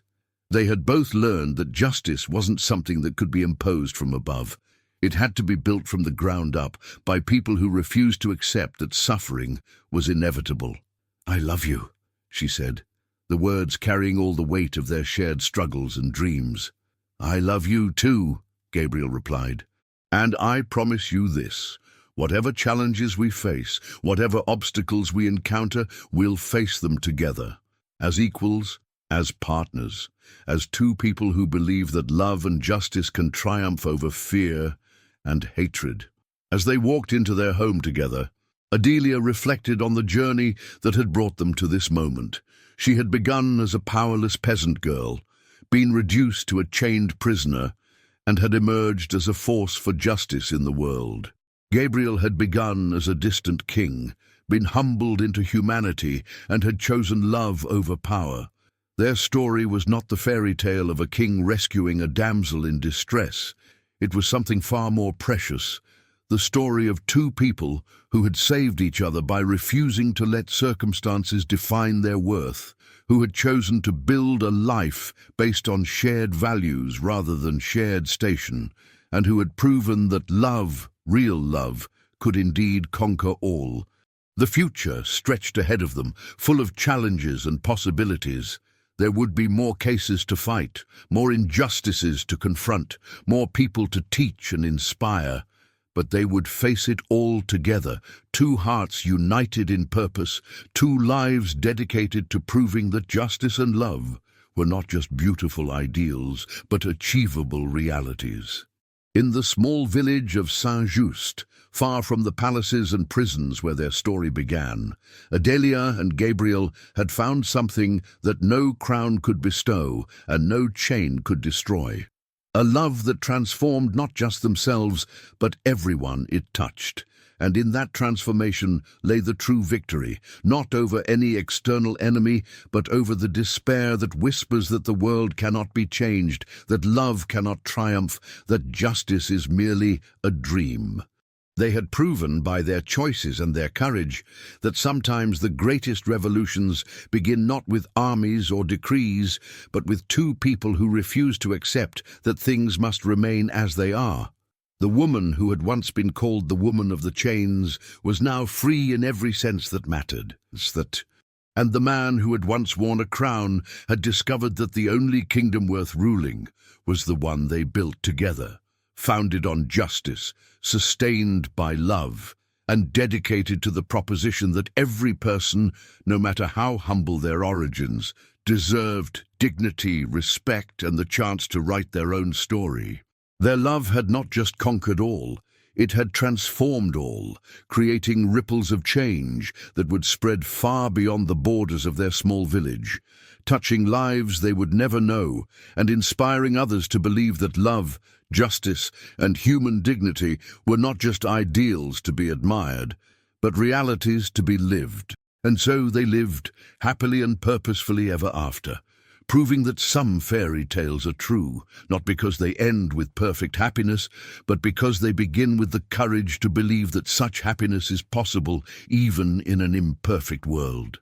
They had both learned that justice wasn't something that could be imposed from above. It had to be built from the ground up by people who refused to accept that suffering was inevitable. "I love you," she said, the words carrying all the weight of their shared struggles and dreams. "I love you too," Gabriel replied. "And I promise you this. Whatever challenges we face, whatever obstacles we encounter, we'll face them together. As equals, as partners, as two people who believe that love and justice can triumph over fear and hatred." As they walked into their home together, Adelia reflected on the journey that had brought them to this moment. She had begun as a powerless peasant girl, been reduced to a chained prisoner, and had emerged as a force for justice in the world. Gabriel had begun as a distant king, been humbled into humanity, and had chosen love over power. Their story was not the fairy tale of a king rescuing a damsel in distress. It was something far more precious, the story of two people who had saved each other by refusing to let circumstances define their worth, who had chosen to build a life based on shared values rather than shared station, and who had proven that love, real love, could indeed conquer all. The future stretched ahead of them, full of challenges and possibilities. There would be more cases to fight, more injustices to confront, more people to teach and inspire. But they would face it all together, two hearts united in purpose, two lives dedicated to proving that justice and love were not just beautiful ideals, but achievable realities. In the small village of Saint-Just, far from the palaces and prisons where their story began, Adelia and Gabriel had found something that no crown could bestow and no chain could destroy. A love that transformed not just themselves, but everyone it touched. And in that transformation lay the true victory, not over any external enemy, but over the despair that whispers that the world cannot be changed, that love cannot triumph, that justice is merely a dream. They had proven by their choices and their courage that sometimes the greatest revolutions begin not with armies or decrees, but with two people who refuse to accept that things must remain as they are. The woman who had once been called the woman of the chains was now free in every sense that mattered. And the man who had once worn a crown had discovered that the only kingdom worth ruling was the one they built together, founded on justice, sustained by love, and dedicated to the proposition that every person, no matter how humble their origins, deserved dignity, respect, and the chance to write their own story. Their love had not just conquered all, it had transformed all, creating ripples of change that would spread far beyond the borders of their small village, touching lives they would never know and inspiring others to believe that love, justice, and human dignity were not just ideals to be admired, but realities to be lived. And so they lived, happily and purposefully ever after, proving that some fairy tales are true, not because they end with perfect happiness, but because they begin with the courage to believe that such happiness is possible even in an imperfect world.